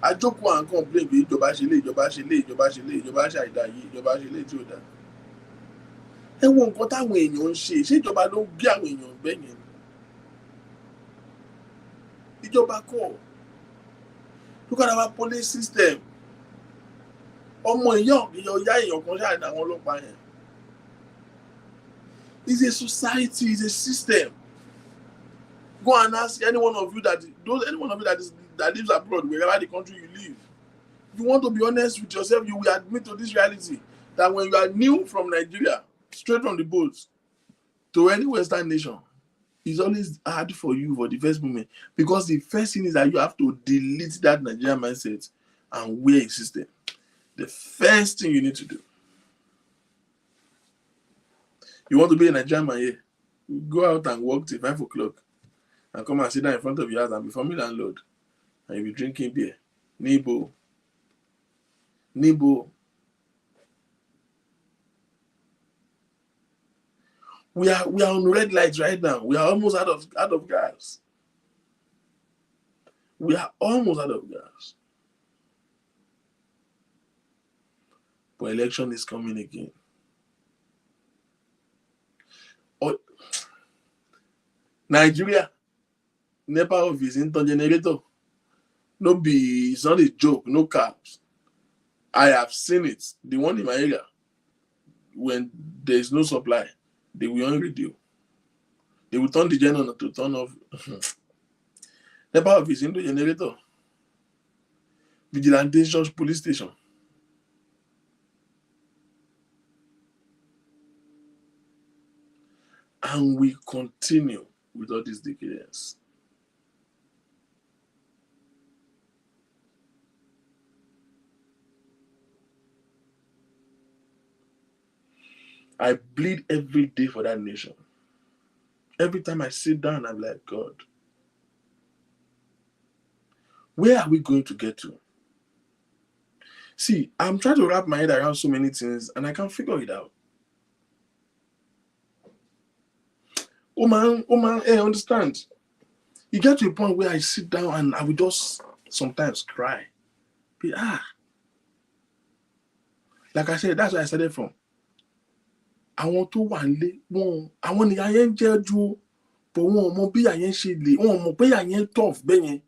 I joke and complain pé ìjọba ṣe lé ìjọba ṣe lé ìjọba ṣe lé ìjọba ṣe àìdá yìí ìjọba ṣe lé tí ò dá. Ẹ wo nǹkan táwọn èèyàn ń ṣe ìjọba ló gbé àwọn èèyàn gbẹ̀yìn. Ìjọba kọ́. Look at our police system. Ọmọ ìyá èèyàn kan ṣáà ní àwọn ọlọ́pàá yẹn. It's a society, it's a system. Go and ask any one of you that lives abroad, wherever the country you live. If you want to be honest with yourself, you will admit to this reality that when you are new from Nigeria, straight from the boat to any Western nation, it's always hard for you for the first moment, because the first thing is that you have to delete that Nigerian mindset and wear a system. The first thing you need to do. You want to be a Nigerian man here, go out and work till 5 o'clock and come and sit down in front of your house and be forming landlord, and you'll be drinking beer. Nibo. We are on red lights right now. We are almost out of gas. We are almost out of gas. But election is coming again. Nigeria, NEPA office, Inton generator. No be, it's not a joke, no caps. I have seen it. The one in my area, when there is no supply, they will on radio. They will turn the gen on to turn off. NEPA office, Inton generator. Vigilante church, police station. And we continue with all these decades. I bleed every day for that nation. Every time I sit down, I'm like, God, where are we going to get to? See, I'm trying to wrap my head around so many things and I can't figure it out. Oh man, I understand. You get to a point where I sit down and I will just sometimes cry. Like I said, that's where I started from. Àwọn tó wà nílé wọn àwọn nìyà yẹn ń jẹ́ ju o, but wọn ò mọ bí ìyà yẹn ṣe le, wọn ò mọ pé ìyà yẹn tough bẹ́ẹ̀ yẹn.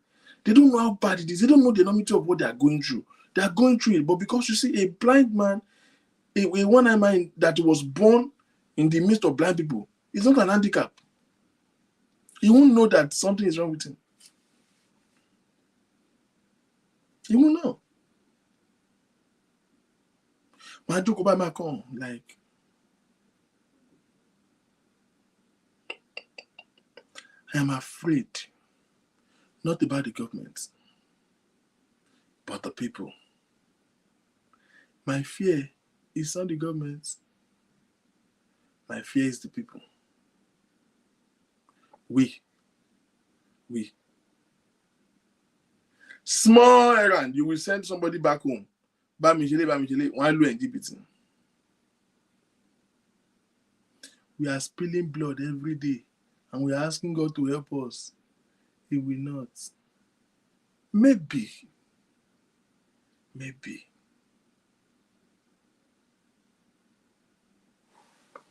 They don't know how bad it is. They don't know the enormity of what they are going through. They are going through it, but because you see a blind man, a one-eyed man that was born in the midst of blind people, is not an handicap. He won't know that something is wrong with him. He won't know. My joke about my con, like, I am afraid, not about the government, but the people. My fear is not the government. My fear is the people. We. Small errand, you will send somebody back home. Bamijele, one low LGBT. We are spilling blood every day, and we are asking God to help us. He will not. Maybe.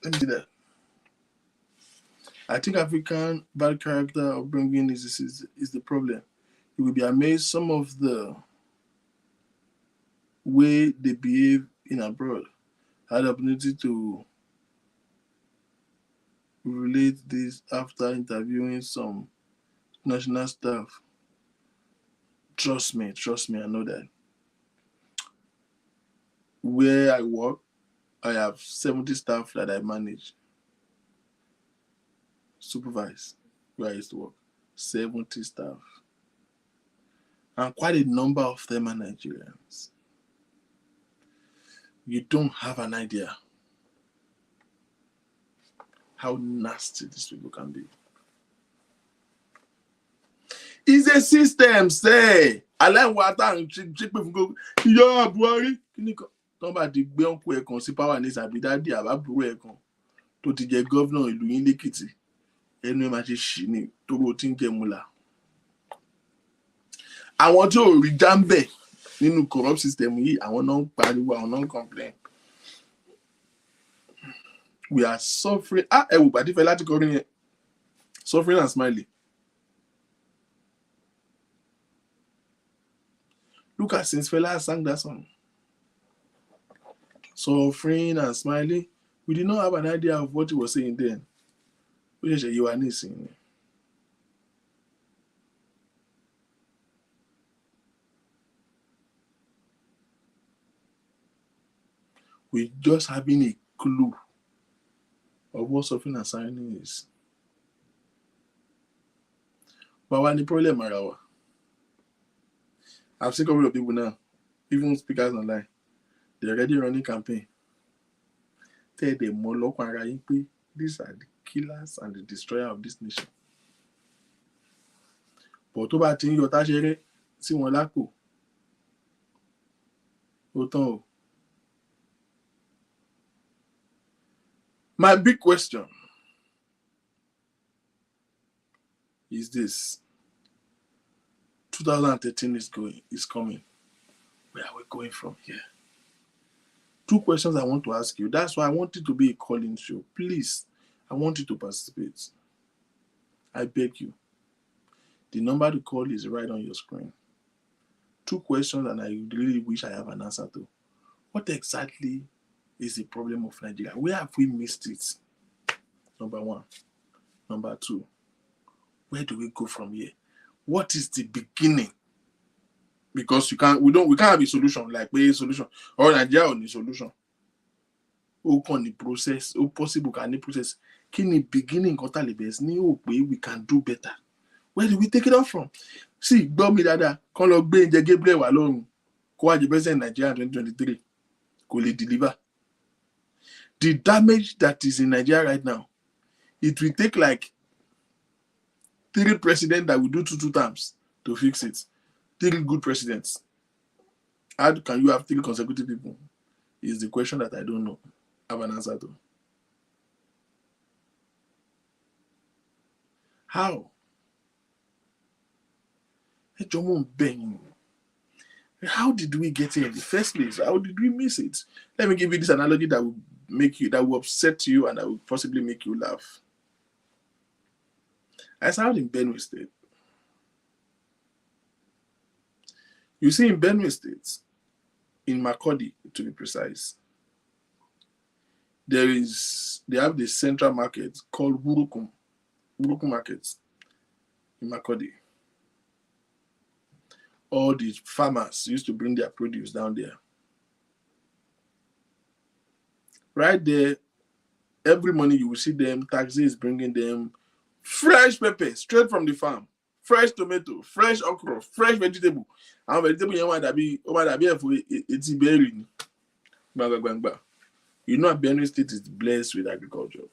Let me see that. I think African bad character upbringing is the problem. You will be amazed some of the way they behave in abroad. I had the opportunity to relate this after interviewing some national staff. Trust me, I know that. Where I work, I have 70 staff that I manage, supervise, where I used to work. 70 staff. And quite a number of them are Nigerians. You don't have an idea how nasty these people can be. It's a system, say. I like what I'm go. Yo, Buhari. Tó bá ti gbé ọ̀nkú ẹ̀ kan sí power ní sàbídádì àbábúrò ẹ̀ kan tó ti jẹ gọ́vnà ìlú yín lẹ́kìtì ẹnu ẹ̀ máa ṣe ṣì ní tóró tí ń jẹ múlà. Àwọn tí ò rí jámbẹ̀ nínú corrupt system yìí àwọn náà ń pariwo àwọn náà ń complain. We are suffering. Ẹ wò pàdé fẹ́ láti kọrin yẹn. Suffering and smiling. Look at since Fela sang that song. Suffering and smiling. We did not have an idea of what he was saying then. We just you are listening. We just having a clue of what suffering and smiling is. But what the problem are I've seen a couple of people now, even speakers online. They're already running campaign. Tell them these are the killers and the destroyer of this nation. But tó bá ti ń yọ táṣeré sí wọn lápò. Ó tán o. My big question is this. 2013 is coming. Where are we going from here? 2 questions I want to ask you. That's why I want it to be a calling show. Please, I want you to participate. I beg you. The number to call is right on your screen. 2 questions, and I really wish I have an answer to. What exactly is the problem of Nigeria? Where have we missed it? Number 1. Number 2, where do we go from here? What is the beginning? Because we can't have a solution like a solution or Nigeria on the solution. Who can the process? Who possible can the process? Can the beginning we can do better? Where do we take it off from? See, gbọ́ mi dáadáa, kán lọ gbé Ǹjẹ́ Gabriel wà lọ́rùn kó wá jẹ president Nigeria 2023 kò lè deliver. The damage that is in Nigeria right now, it will take like 3 presidents that will do 2 terms to fix it. 3 good presidents. How can you have 3 consecutive people? Is the question that I don't know. Have an answer to. How? How did we get here in the first place? How did we miss it? Let me give you this analogy that will make you, that will upset you, and that will possibly make you laugh. I started in Benue State. You see, in Benue State, in Makurdi, to be precise, they have the central market called Burukum Market in Makurdi. All the farmers used to bring their produce down there. Right there, every morning you will see them, taxis bringing them fresh pepper straight from the farm, fresh tomato, fresh okra, fresh vegetable. And vegetable you want to be for it's berry. You know, Benue State is blessed with agriculture.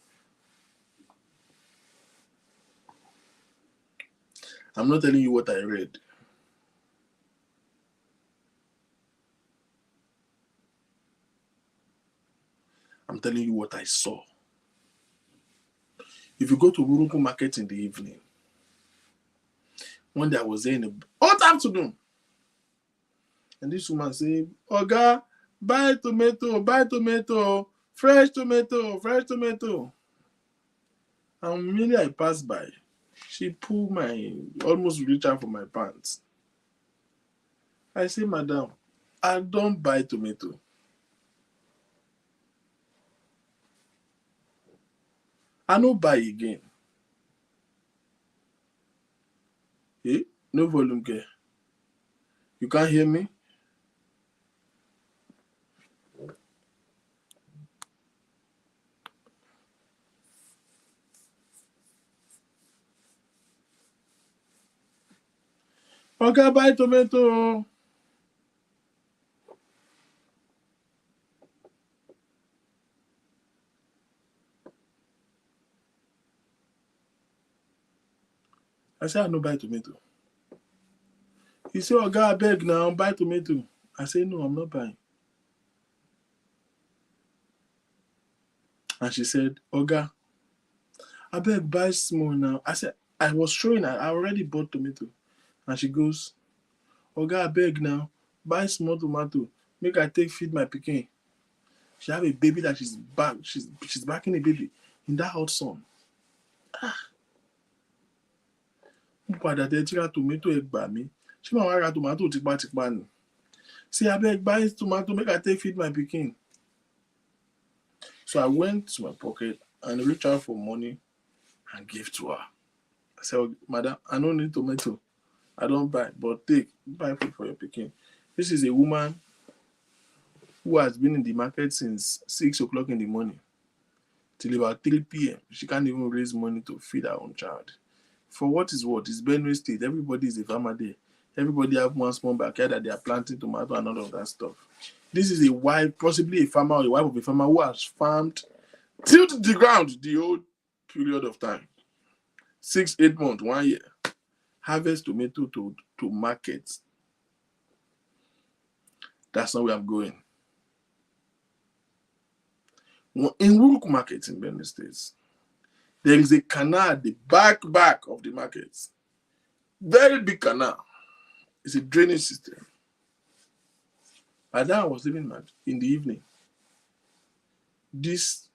I'm not telling you what I read. I'm telling you what I saw. If you go to Burukum Market in the evening, one day I was there in the hot afternoon, and this woman said, "Oga, buy tomato, fresh tomato." And immediately I passed by, she pulled almost reach out for my pants. I say, "Madam, I don't buy tomato. I no buy again." Hey, no volume care. You can't hear me? Okay, buy tomato. I say, I no buy tomato. He said, "Oga, I beg now, buy tomato." I say, "No, I'm not buying." And she said, "Oga, I beg, buy small now." I said, I was showing her, I already bought tomato. And she goes, "Oga, I beg now, buy small tomato. Make I take feed my pikin." She have a baby that she's backing a baby in that hot sun. Padà tẹ tí ra tomato ẹ gbà mí. Ṣé màá wá ra tomato tipátipá ni? Say, I beg, buy tomato, make I take feed my pikin. So I went to my pocket and reached out for money and gave to her. I said, "Madam, I don't need tomato. I don't buy, but buy food for your pikin." This is a woman who has been in the market since 6 o'clock in the morning till about 3 p.m. She can't even raise money to feed her own child. For what is what? It's Benue State. Everybody is a farmer there. Everybody have one small backyard that they are planting tomato and all of that stuff. This is a wife, possibly a farmer or a wife of a farmer who has farmed till the ground the whole period of time. 6, 8 months, 1 year. Harvest tomato to market. That's not where I'm going. In Burukum Market in Benue State, there is a canal at the back of the market. Very big canal. It's a drainage system. By then I was living in the evening. These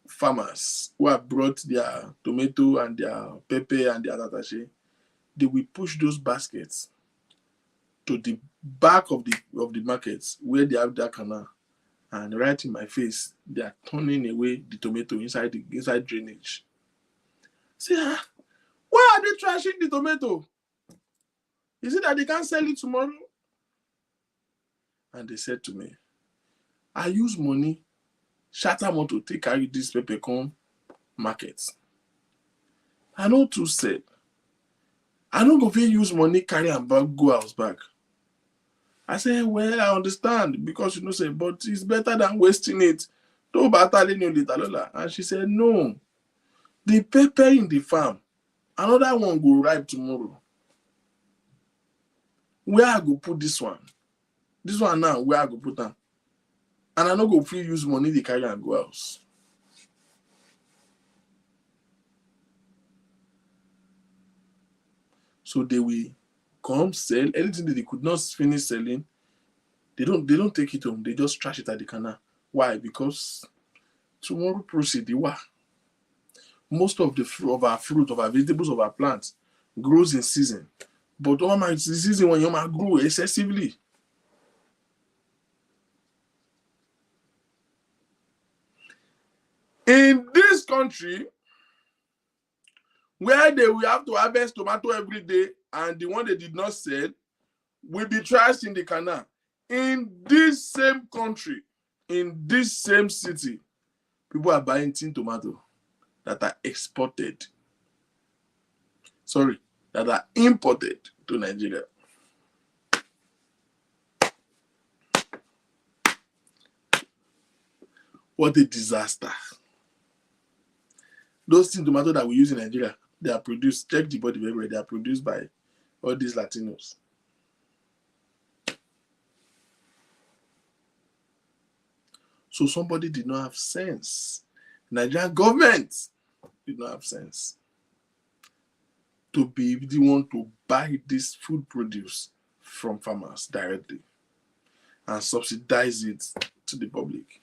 farmers who have brought their tomato and their pepper and their attache, they will push those baskets to the back of the markets where they have that canal, and right in my face, they are turning away the tomato inside drainage. Say, why are they trashing the tomato? Is it that they can't sell it tomorrow? And they said to me, I use money, shatter motor to carry this pepper come market. I know too said, I don't go use money, carry and back, go house back. I say, well, I understand, because say, but it's better than wasting it And she said, no, the pepper in the farm, another one will ripe tomorrow. Where I go put this one? This one now, where I go put them? And I no go free use money, they carry and go else. So they will come sell anything that they could not finish selling. They don't take it home. They just trash it at the canal. Why? Because tomorrow proceed. Most of our fruit, of our vegetables, of our plants grows in season. But the season when you might grow excessively. In this country, where they will have to harvest tomato every day, and the one they did not sell will be trashed in the canal. In this same country, in this same city, people are buying tin tomato that are exported. Sorry, that are imported to Nigeria. What a disaster. Those tin tomato that we use in Nigeria, they are produced, check the body everywhere, they are produced by all these Latinos. So somebody did not have sense. Nigerian government did not have sense to be the one to buy this food produce from farmers directly and subsidize it to the public.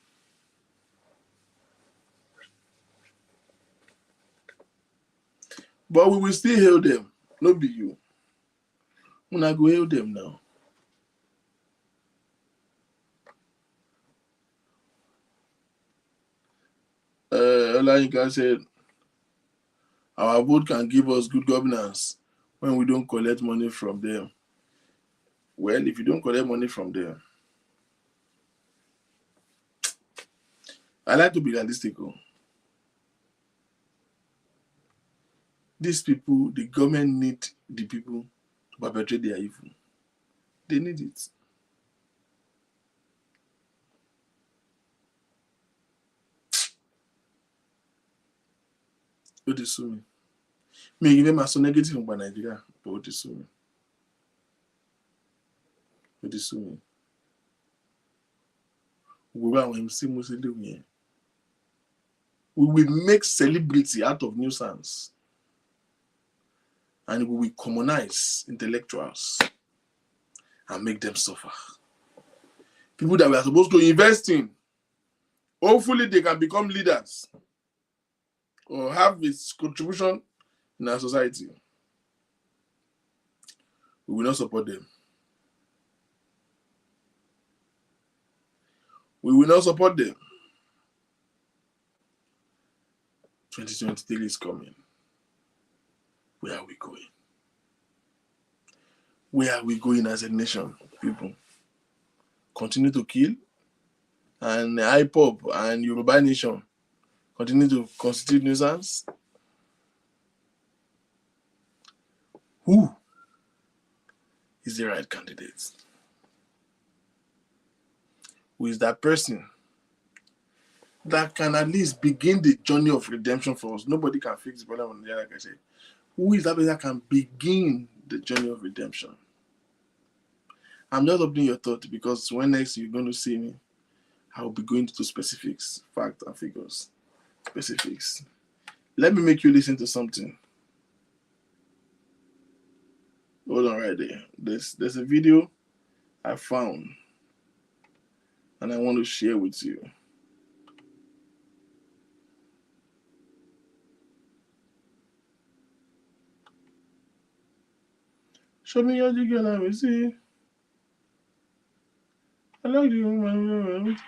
But we will still hail them, not be you. When I go hail them now. Olayinka said, our vote can give us good governance when we don't collect money from them. Well, if you don't collect money from them, I like to be realistic. These people, the government need the people to perpetrate their evil. They need it. What is so me? Give them so negative about Nigeria, but what is so me? What is so me? We will make celebrity out of nuisance, and we will commonize intellectuals and make them suffer. People that we are supposed to invest in, hopefully they can become leaders or have its contribution in our society. We will not support them. We will not support them. 2023 is coming. Where are we going? Where are we going as a nation, people? Continue to kill, and IPOB and Yoruba Nation continue to constitute nuisance? Who is the right candidate? Who is that person that can at least begin the journey of redemption for us? Nobody can fix the problem on the other, like I said. Who is that person that can begin the journey of redemption? I'm just opening your thought, because when next you're going to see me, I'll be going into specifics, facts and figures. Specifics. Let me make you listen to something. Hold on right there. There's a video I found, and I want to share with you. Show me your jiggle, let me see. I like the woman.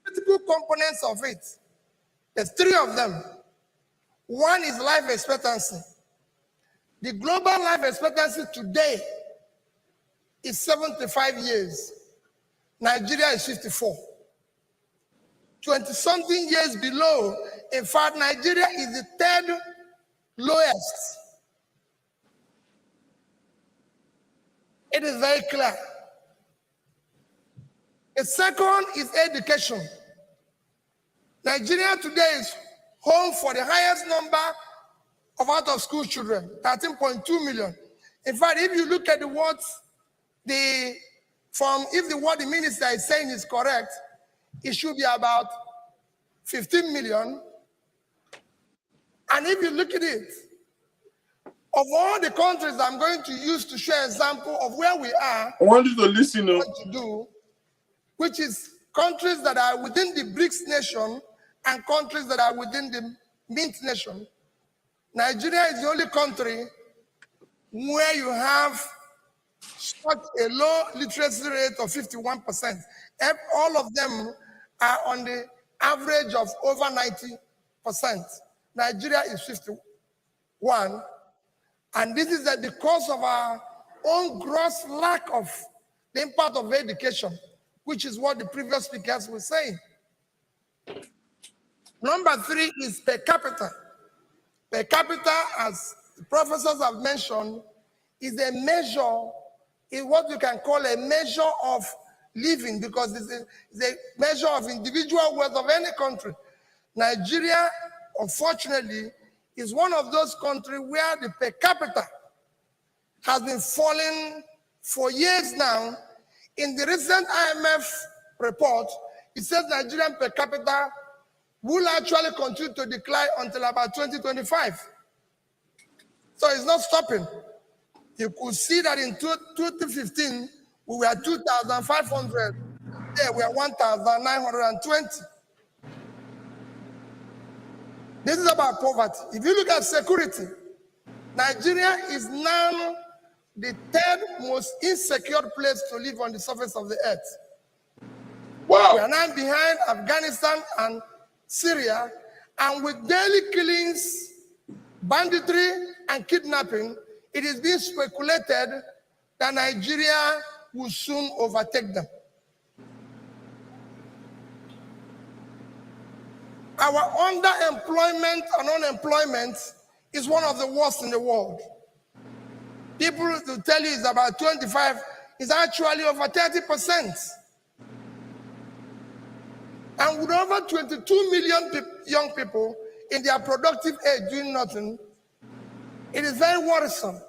Critical components of it. There's three of them. One is life expectancy. The global life expectancy today is 75 years. Nigeria is 54. 20-something years below In fact, Nigeria is the third lowest. It is very clear. The second is education. Nigeria today is home for the highest number of out-of-school children, 13.2 million. In fact, if you look at what the minister is saying is correct, it should be about 15 million. And if you look at it, of all the countries I'm going to use to show an example of where we are, I want you to listen what to do, which is countries that are within the BRICS nation and countries that are within the Mint nation. Nigeria is the only country where you have such a low literacy rate of 51%. All of them are on the average of over 90%. Nigeria is 51. And this is because of our own gross lack of the impact of education, which is what the previous speakers were saying. Number 3 is per capita. Per capita, as the professors have mentioned, is a measure, is what you can call a measure of living, because it's a measure of individual wealth of any country. Nigeria, unfortunately, is one of those countries where the per capita has been falling for years now. In the recent IMF report, it says Nigerian per capita will actually continue to decline until about 2025. So it's not stopping. You could see that in 2015, we were 2,500. There we are 1,920. This is about poverty. If you look at security, Nigeria is now the third most insecure place to live on the surface of the earth. Wow. We are now behind Afghanistan and Syria, and with daily killings, banditry, and kidnapping, it is being speculated that Nigeria will soon overtake them. Our underemployment and unemployment is one of the worst in the world. People will tell you it's about 25, it's actually over 30%. And with over 22 million young people in their productive age doing nothing, it is very worrisome.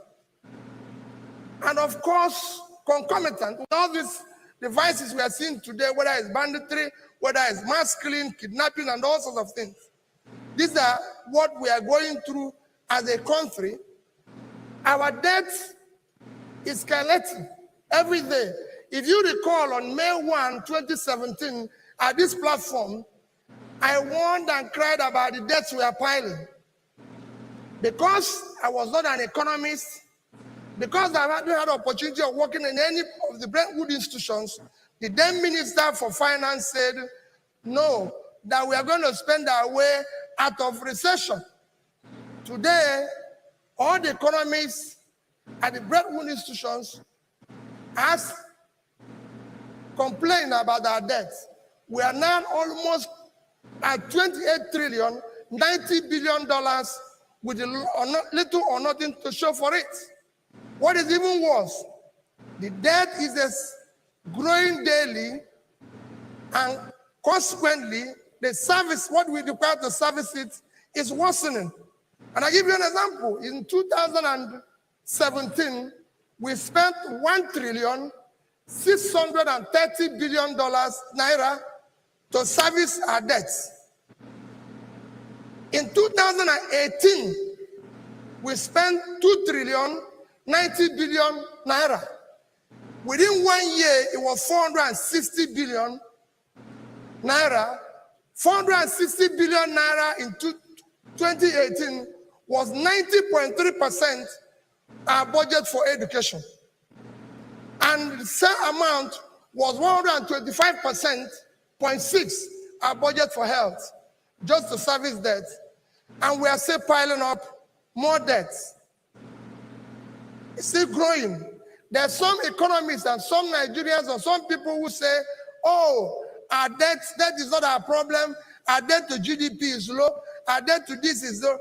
And of course, concomitant with all these devices we are seeing today, whether it's banditry, whether it's mass killing, kidnapping, and all sorts of things. These are what we are going through as a country. Our debt is escalating every day. If you recall, on May 1, 2017, at this platform, I warned and cried about the debts we are piling. Because I was not an economist, because I hadn't had the opportunity of working in any of the Brentwood institutions, the then Minister for Finance said, no, that we are going to spend our way out of recession. Today, all the economists at the Brentwood institutions has complained about our debt. We are now almost at 28 trillion, $90 billion with little or nothing to show for it. What is even worse, the debt is growing daily, and consequently, the service, what we require to service it, is worsening. And I give you an example. In 2017, we spent $1,630 billion naira to service our debts. In 2018, we spent $2,090 billion naira. Within 1 year, it was 460 billion naira. 460 billion naira in 2018 was 90.3% our budget for education. And the same amount was 125.6% our budget for health, just to service debt. And we are still piling up more debts. It's still growing. There are some economists and some Nigerians or some people who say, oh, our debt is not our problem. Our debt to GDP is low. our debt to this is low.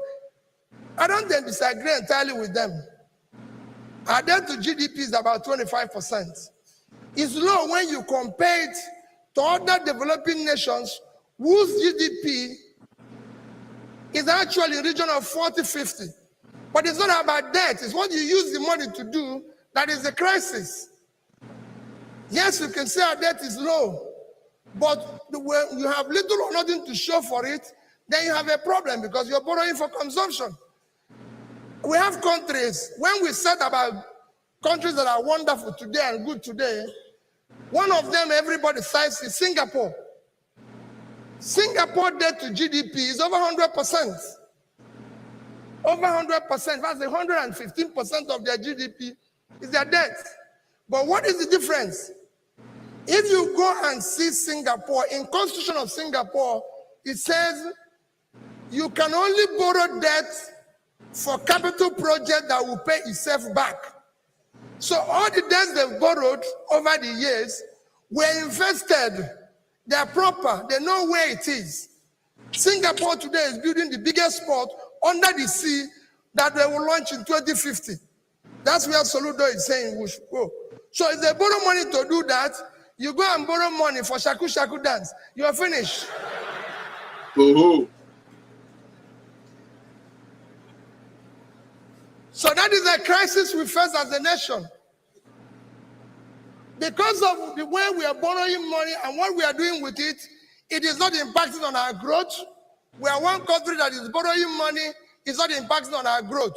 I don't disagree entirely with them. Our debt to GDP is about 25%. It's low when you compare it to other developing nations whose GDP is actually in the region of 40, 50. But it's not about debt. It's what you use the money to do that is the crisis. Yes, you can say our debt is low, but when you have little or nothing to show for it, then you have a problem because you're borrowing for consumption. We have countries, when we said about countries that are wonderful today and good today, one of them everybody cites is Singapore. Singapore debt to GDP is over 100%. Over 100%, that's 115% of their GDP is their debt. But what is the difference? If you go and see Singapore, in Constitution of Singapore, it says you can only borrow debt for capital project that will pay itself back. So all the debts they've borrowed over the years were invested. They're proper. They know where it is. Singapore today is building the biggest port under the sea that they will launch in 2050. That's where Soludo is saying we should go. So if they borrow money to do that, you go and borrow money for Shaku Shaku dance. You are finished. Oh. So that is a crisis we face as a nation. Because of the way we are borrowing money and what we are doing with it, it is not impacting on our growth. We are one country that is borrowing money, it's not impacting on our growth.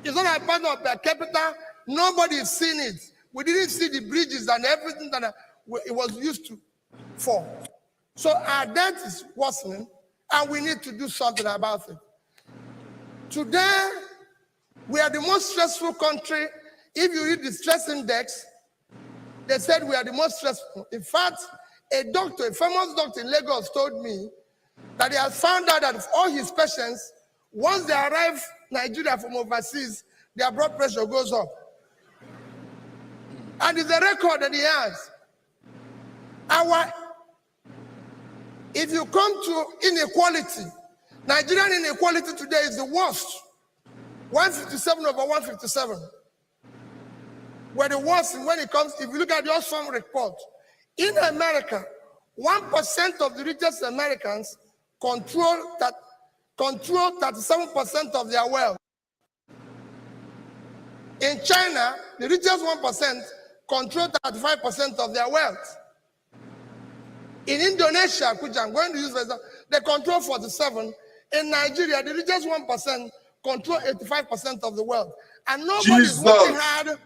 It's not impacting on per capita. Nobody is seeing it. We didn't see the bridges and everything that it was used to for. So our debt is worsening and we need to do something about it. Today, we are the most stressful country. If you read the stress index, they said we are the most stressful. In fact, a famous doctor in Lagos told me that he has found out that all his patients, once they arrive Nigeria from overseas, their blood pressure goes up. And it's a record that he has. If you come to inequality, Nigerian inequality today is the worst. 157 over 157. We're the worst when it comes, if you look at the Oxfam report, in America, 1% of the richest Americans control 37% of their wealth. In China, the richest 1% control 35% of their wealth. In Indonesia, which I'm going to use for example, they control 47%. In Nigeria, the richest 1% control 85% of the wealth. And nobody's working hard.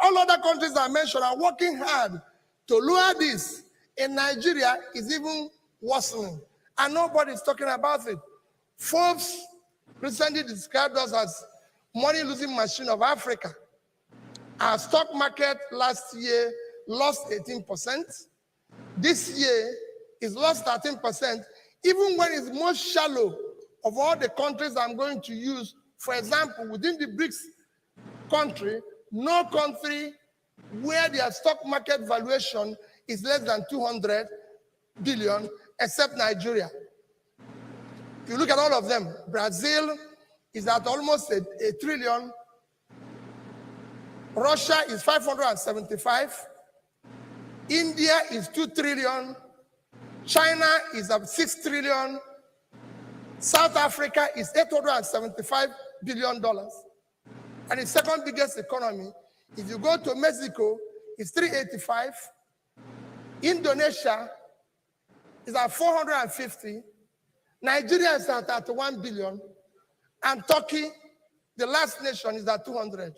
All other countries I mentioned are working hard to lower this. In Nigeria, it's even worsening. And nobody's talking about it. Forbes recently described us as money-losing machine of Africa. Our stock market last year lost 18%. This year, it's lost 13%, even when it's most shallow of all the countries I'm going to use. For example, within the BRICS country, no country where their stock market valuation is less than 200 billion, except Nigeria. If you look at all of them, Brazil is at almost a trillion. Russia is 575. India is 2 trillion. China is at 6 trillion. South Africa is $875 billion. And the second biggest economy. If you go to Mexico, it's 385. Indonesia is at 450. Nigeria is at 31 billion. And Turkey, the last nation, is at 200.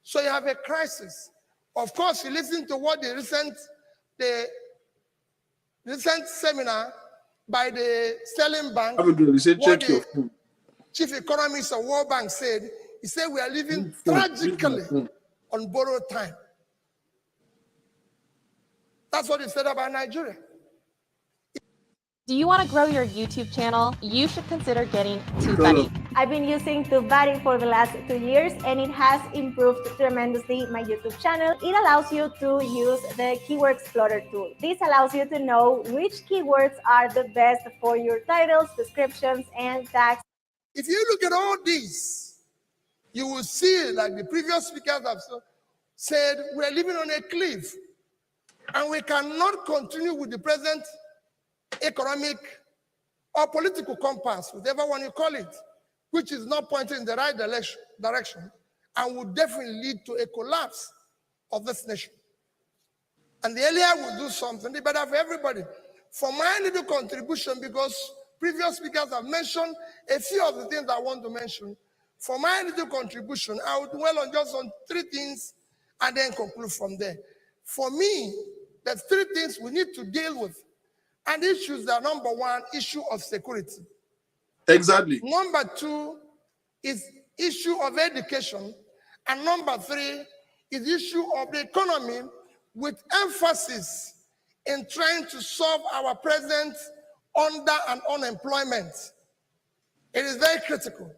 So you have a crisis. Of course, you listen to what the recent seminar by the Sterling Bank, what the chief economist of World Bank said. He said we are living tragically on borrowed time. That's what he said about Nigeria. Do you want to grow your YouTube channel? You should consider getting TubeBuddy. I've been using TubeBuddy for the last 2 years, and it has improved tremendously my YouTube channel. It allows you to use the Keyword Explorer tool. This allows you to know which keywords are the best for your titles, descriptions, and tags. If you look at all these, you will see, like the previous speakers have said, we're living on a cliff, and we cannot continue with the present economic or political compass, whatever one you call it, which is not pointing in the right direction and would definitely lead to a collapse of this nation. And the earlier we do something, the better for everybody. For my little contribution, because previous speakers have mentioned a few of the things I want to mention, for my little contribution, I would dwell on just on 3 things and then conclude from there. For me, there's 3 things we need to deal with. And issues are: number 1, issue of security. Exactly. Number 2 is issue of education. And number 3 is issue of the economy, with emphasis in trying to solve our present under and unemployment. It is very critical.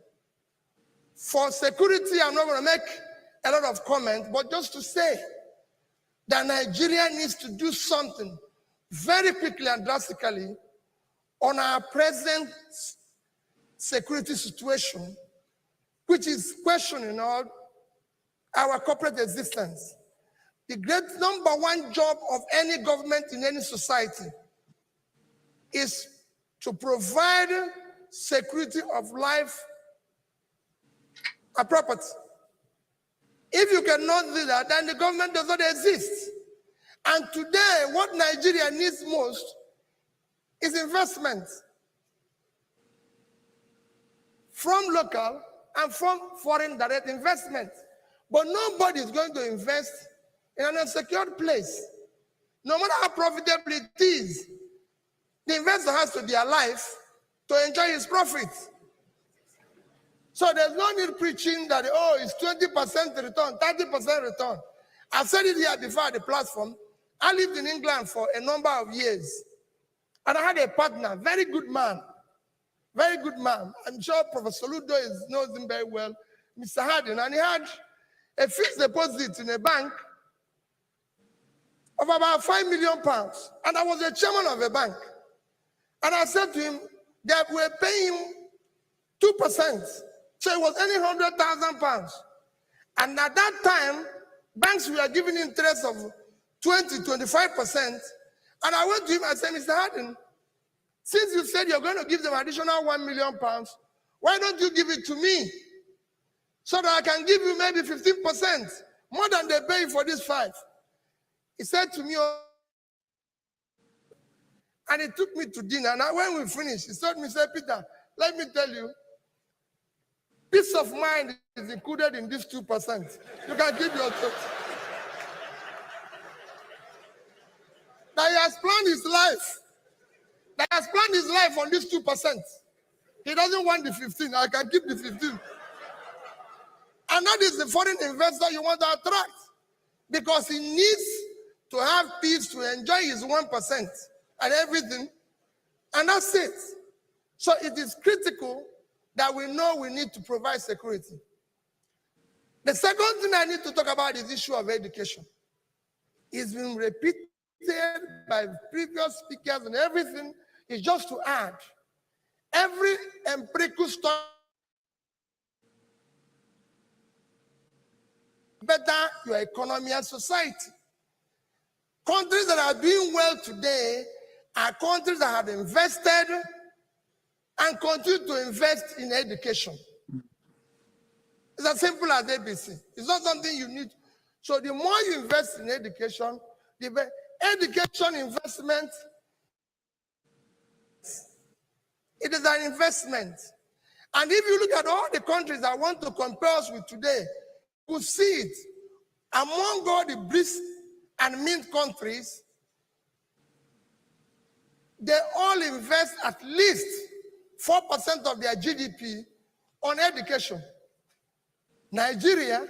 For security, I'm not going to make a lot of comments, but just to say that Nigeria needs to do something very quickly and drastically on our present security situation, which is questioning our corporate existence. The great number 1 job of any government in any society is to provide security of life and property. If you cannot do that, then the government does not exist. And today, what Nigeria needs most is investment from local and from foreign direct investment. But nobody is going to invest in an unsecured place. No matter how profitable it is, the investor has to be alive to enjoy his profits. So there's no need preaching that, oh, it's 20% return, 30% return. I've said it here before at the platform. I lived in England for a number of years. And I had a partner, very good man. Very good man. I'm sure Professor Ludo knows him very well, Mr. Harding. And he had a fixed deposit in a bank of about £5 million. And I was the chairman of a bank. And I said to him that we're paying him 2%. So it was earning £100,000. And at that time, banks were giving interest of 20-25%. And I went to him and said, Mr. Harding, since you said you're going to give them additional £1 million, why don't you give it to me? So that I can give you maybe 15%, more than they pay for this 5. He said to me, and he took me to dinner. And when we finished, he told me, said, Peter, let me tell you, peace of mind is included in this 2%. You can keep your thoughts. That he has planned his life. That he has planned his life on this 2%. He doesn't want the 15. I can keep the 15. And that is the foreign investor you want to attract. Because he needs to have peace to enjoy his 1% and everything. And that's it. So it is critical that we know we need to provide security. The second thing I need to talk about is the issue of education. It's been repeated by previous speakers and everything. Is just to add, every empirical study better your economy and society. Countries that are doing well today are countries that have invested and continue to invest in education. It's as simple as ABC. It's not something you need. So the more you invest in education, the better. Education investment, it is an investment. And if you look at all the countries that want to compare us with today, you see it. Among all the BRICS and Mint countries, they all invest at least 4% of their GDP on education. Nigeria,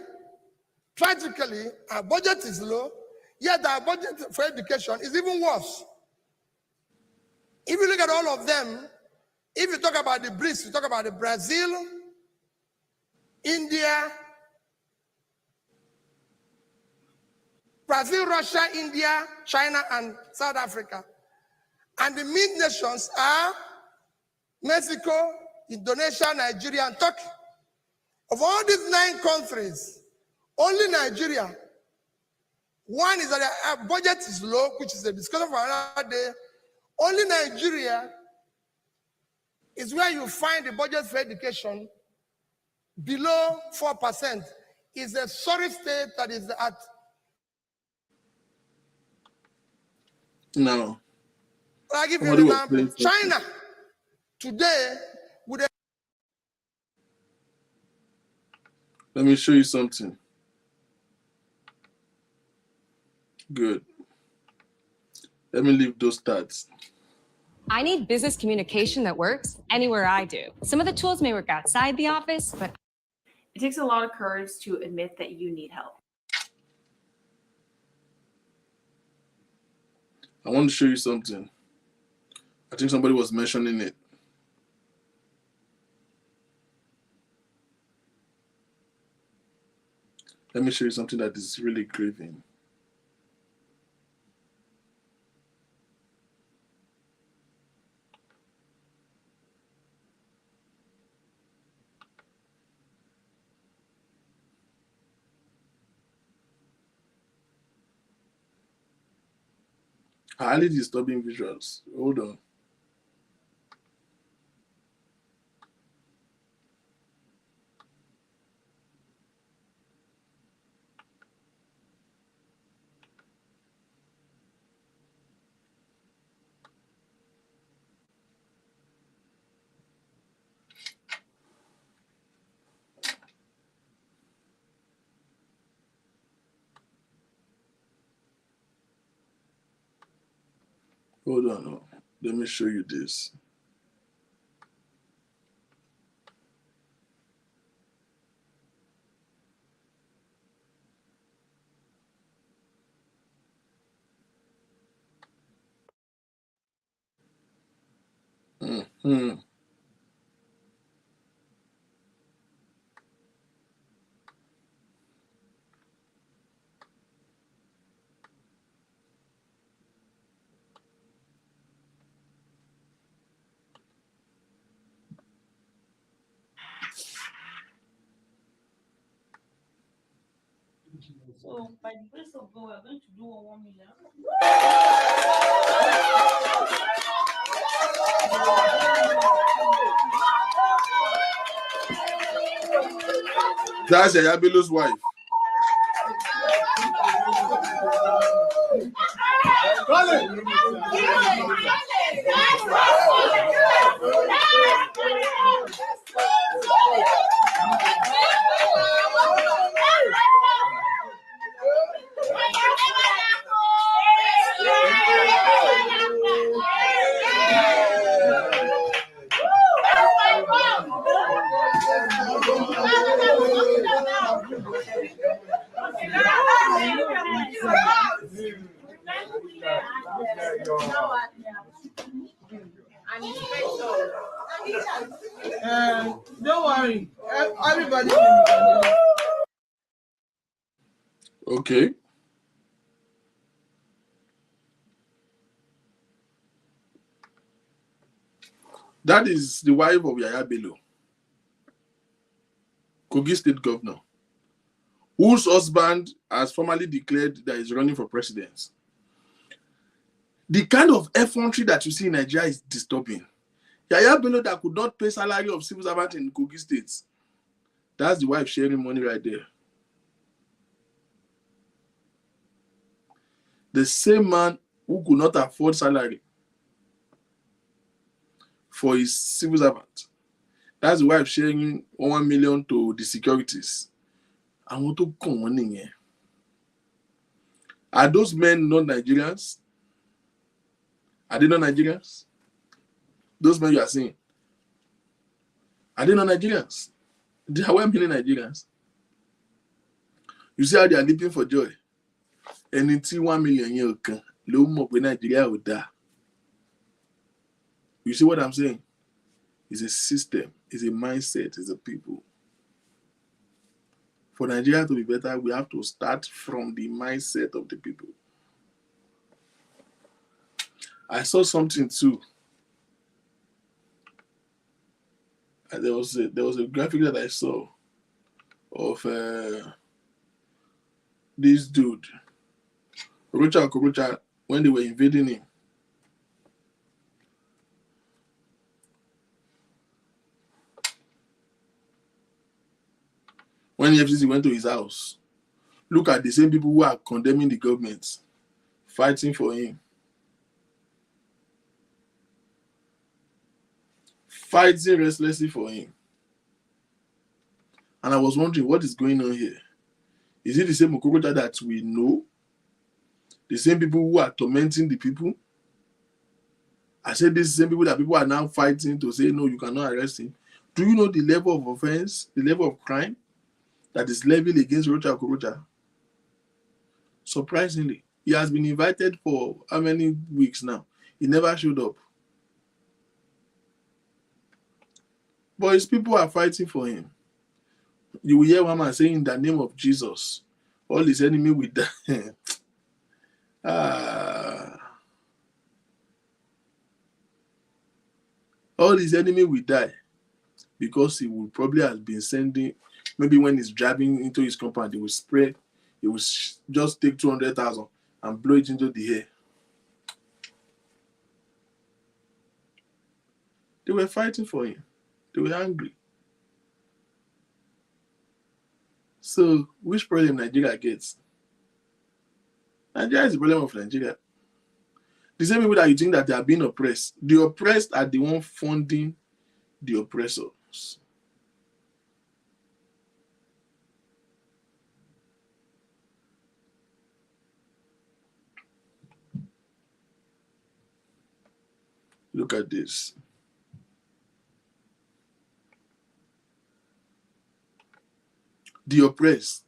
tragically, our budget is low, yet our budget for education is even worse. If you look at all of them, if you talk about the BRICS, you talk about the Brazil, India, Brazil, Russia, India, China, and South Africa. And the mid nations are Mexico, Indonesia, Nigeria, and Turkey. Of all these 9 countries, only Nigeria, one is that our budget is low, which is a discussion for another day. Only Nigeria is where you find the budget for education below 4%. It's a sorry state that is at. No. I'll give you an example. China, today, with a. Let me show you something. Good. Let me leave those stats. I need business communication that works anywhere I do. Some of the tools may work outside the office, but it takes a lot of courage to admit that you need help. I want to show you something. I think somebody was mentioning it. Let me show you something that is really grieving. Highly disturbing visuals. Hold on. Hold on. Let me show you this. Mm-hmm. So, by the grace of God, we're going to do 1 million. That's Yaya Bello's wife. Don't worry, everybody. Okay. That is the wife of Yaya Bello, Kogi State Governor, whose husband has formally declared that he's running for president. The kind of effrontery that you see in Nigeria is disturbing. Yaya Bello that could not pay salary of civil servant in Kogi State. That's the wife sharing money right there. The same man who could not afford salary for his civil servant. That's the wife sharing 1 million to the securities. I want to come on in here. Are those men not Nigerians? Are they not Nigerians? Those men you are seeing, are they not Nigerians? They are well meaning Nigerians. You see how they are leaping for joy. And it's 1 million years ago. Nigeria would die. You see what I'm saying? It's a system, it's a mindset, it's a people. For Nigeria to be better, we have to start from the mindset of the people. I saw something too. There was a graphic that I saw of this dude, Okorocha Okorocha, when they were invading him. When the FCC went to his house, look at the same people who are condemning the government, fighting for him. Fighting restlessly for him. And I was wondering, what is going on here? Is it the same Okorocha that we know? The same people who are tormenting the people? I said these same people that people are now fighting to say, no, you cannot arrest him. Do you know the level of offense, the level of crime that is leveled against Okorocha Okorocha? Surprisingly, he has been invited for how many weeks now? He never showed up. But his people are fighting for him. You will hear one man saying, in the name of Jesus, all his enemy will die. All his enemy will die because he will probably have been sending, maybe when he's driving into his compound, he will spray, he will just take 200,000 and blow it into the air. They were fighting for him. They were angry. So, which problem Nigeria gets? Nigeria is the problem of Nigeria. The same people that you think that they are being oppressed, the oppressed are the one funding the oppressors. Look at this. The oppressed,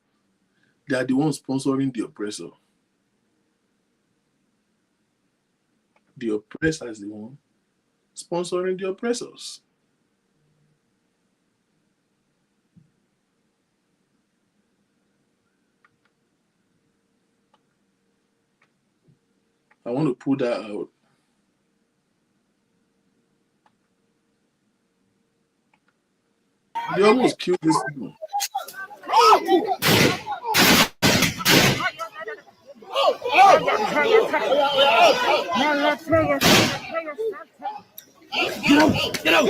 they are the ones sponsoring the oppressor. The oppressed is the one sponsoring the oppressors. I want to pull that out. They almost killed this people. Get out!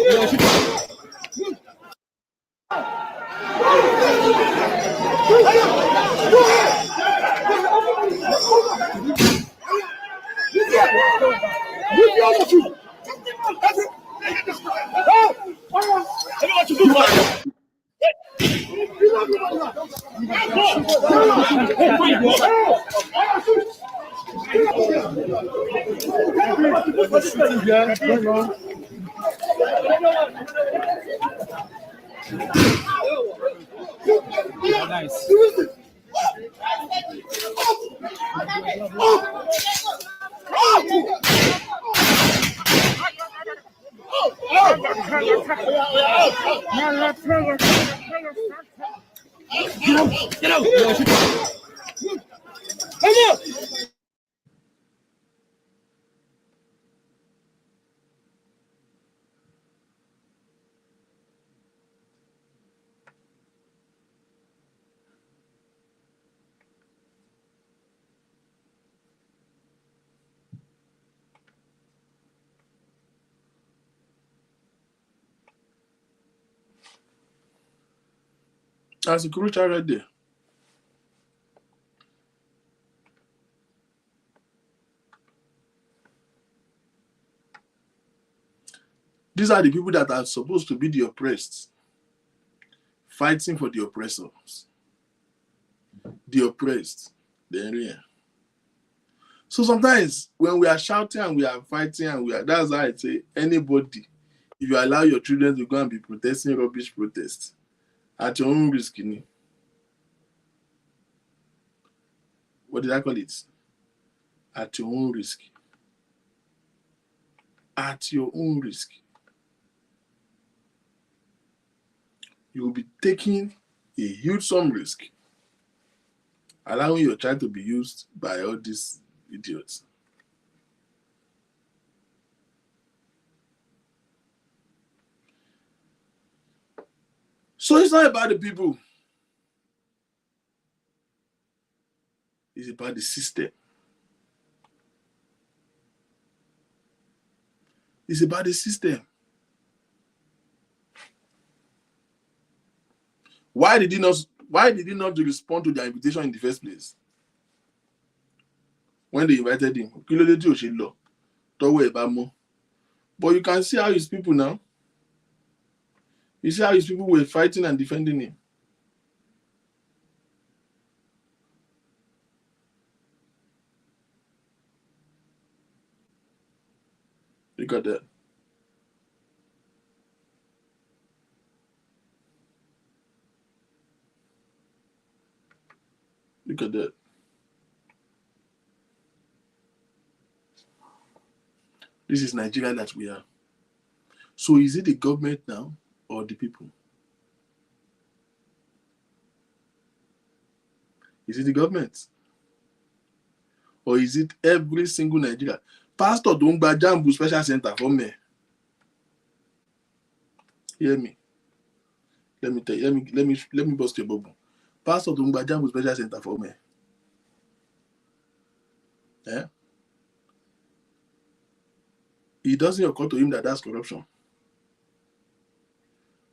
Nice. Get out! Come on! That's a crucial right there. These are the people that are supposed to be the oppressed, fighting for the oppressors. The oppressed, the area. So sometimes when we are shouting and we are fighting and that's how I say, anybody, if you allow your children to go and be protesting rubbish protests, at your own risk, what did I call it? At your own risk. At your own risk. You will be taking a huge sum risk, allowing your child to be used by all these idiots. So it's not about the people. It's about the system. It's about the system. Why did he not respond to their invitation in the first place? When they invited him, but you can see how his people now. You see how his people were fighting and defending him. Look at that. Look at that. This is Nigeria that we are. So is it the government now or the people? Is it the government? Or is it every single Nigeria? Pastor Dongba Jambu Special Center for me. Hear me. Let me tell you, let me bust your bubble. Pastor Dongba Jambu Special Center for me. Yeah? It doesn't occur to him that that's corruption.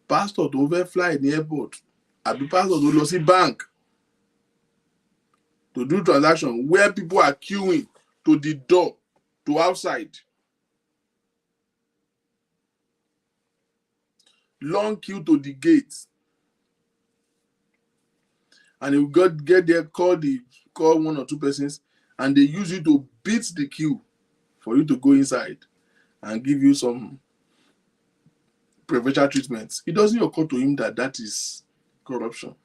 Pastor to overfly in the airport. Abi pastor to go see bank to do transaction where people are queuing to the door, to outside. Long queue to the gate. And you get there, call one or two persons, and they use you to beat the queue for you to go inside and give you some preferential treatments. It doesn't occur to him that that is corruption.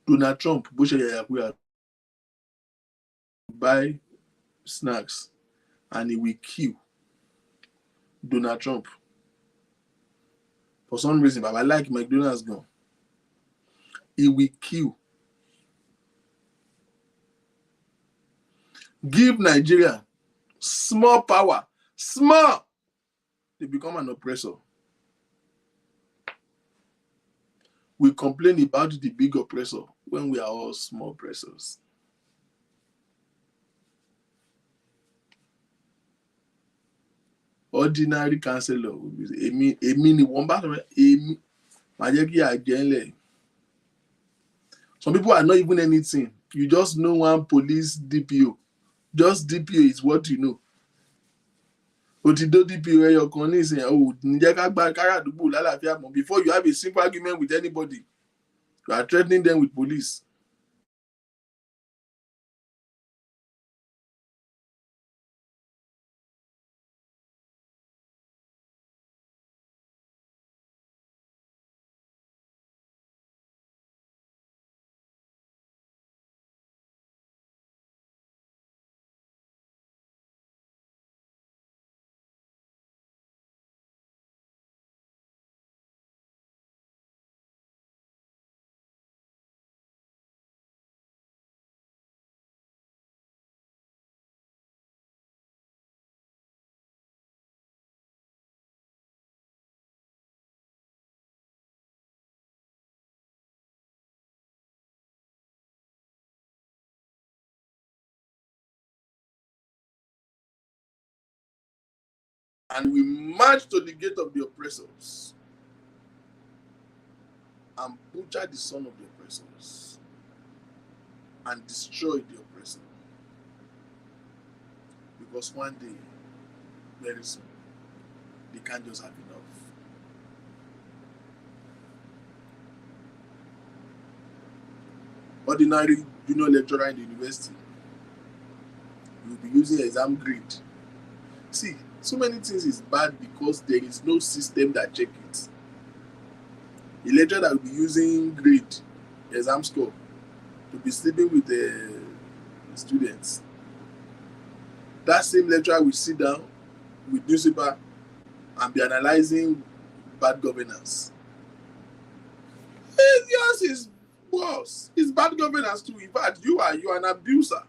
Donald Trump, buy snacks and he will queue. Donald Trump. For some reason, but I like McDonald's gone. He will queue. Give Nigeria small power. Small. They become an oppressor. We complain about the big oppressor when we are all small oppressors. Ordinary councillor, some people are not even anything. You just know one police DPO. Just DPO is what you know. Before you have a simple argument with anybody, you are threatening them with police. And we march to the gate of the oppressors and butcher the son of the oppressors and destroy the oppressor. Because one day, very soon, they can't just have enough. Ordinary junior lecturer in the university will be using exam grade. See, so many things is bad because there is no system that check it. A lecturer that will be using grade, exam score, to be sleeping with the students. That same lecturer will sit down with newspaper and be analyzing bad governance. Yours is worse. It's bad governance too. In fact, you are an abuser.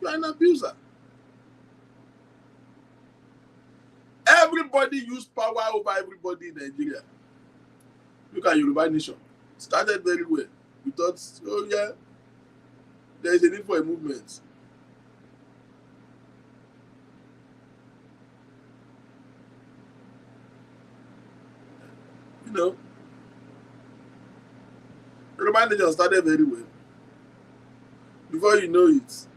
You are an abuser. Everybody use power over everybody in Nigeria. Look at Yoruba Nation. Started very well. We thought, oh yeah, there is a need for a movement. You know, Yoruba Nation started very well. Before you know it,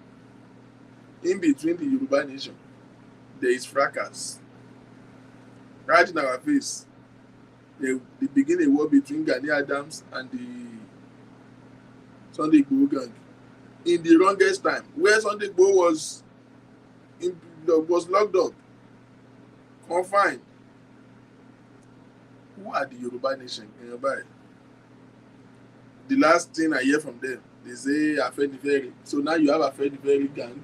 in between the Yoruba Nation, there is fracas. Right in our face. They begin a war between Gani Adams and the Sunday Igboho gang in the longest time, where Sunday Igboho was locked up, confined. Who are the Yoruba Nation? The last thing I hear from them, they say Afenifere. So now you have Afenifere gang,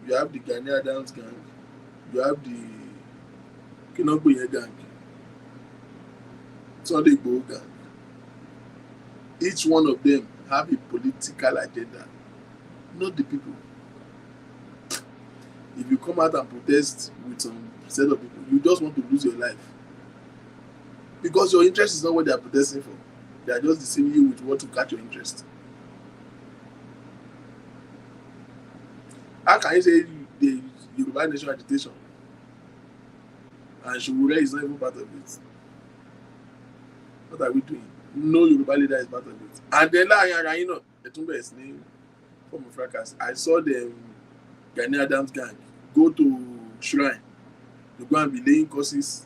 you have the Gani Adams gang, you have the Kinogboye gang, Sunday Igboho gang. Each one of them have a political agenda, not the people. If you come out and protest with some set of people, you just want to lose your life. Because your interest is not what they are protesting for. They are just deceiving you with what to catch your interest. How can you say the Yoruba Nation agitation and Showore is not even part of it? What are we doing? No Yoruba leader is part of it. And then Etumbe is named from fracas. I saw the Gani Adams gang go to shrine to go and be laying curses.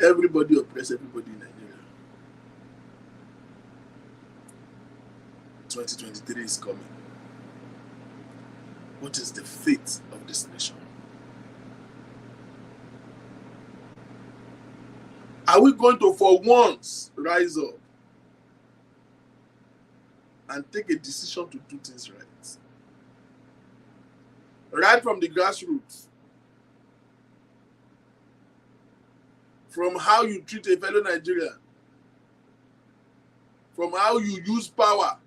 Everybody oppress everybody in Nigeria. 2023 is coming. What is the fate of this nation? Are we going to, for once, rise up and take a decision to do things right? Right from the grassroots. From how you treat a fellow Nigerian. From how you use power.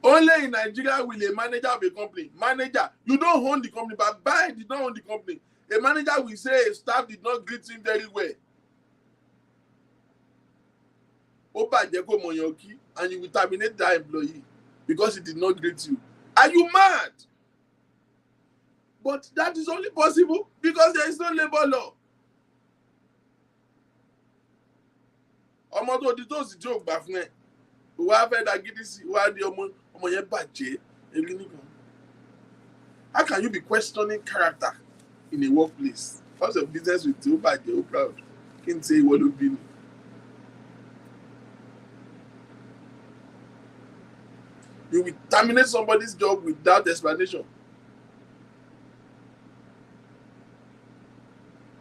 Only in Nigeria will a manager of a company. Manager, you don't own the company, but Biden did not own the company. A manager will say a staff did not greet him very well. And you will terminate that employee because he did not greet you. Are you mad? But that is only possible because there is no labor law. Ọmọ tó di tó sì tí ò gbà fún ẹ. Wá fẹ́ dagídí sí wá di ọmọ yẹn bàjẹ́ èrí nìkan. How can you be questioning character in a workplace? What's your business with you? Bàjẹ́, proud. Kí n ṣe ìwọ ló bí mi? You will terminate somebody's job without explanation.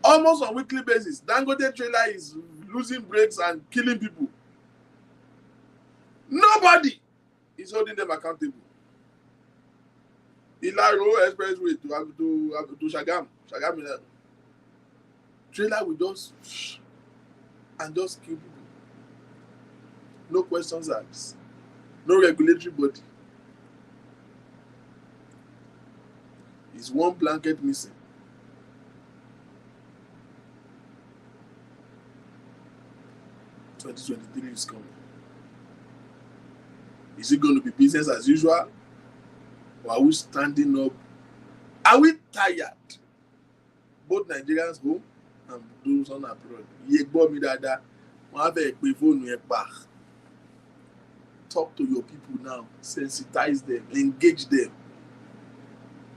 Almost on a weekly basis, Dangote trailer is losing brakes and killing people. Nobody is holding them accountable. Ilaro Expressway to Shagam. Trailer will just kill people. No questions asked. No regulatory body. It's one blanket missing. (2023) is coming. Is it going to be business as usual? Or are we standing up? Are we tired? Both Nigerians home and those on abroad. Talk to your people now. Sensitize them. Engage them.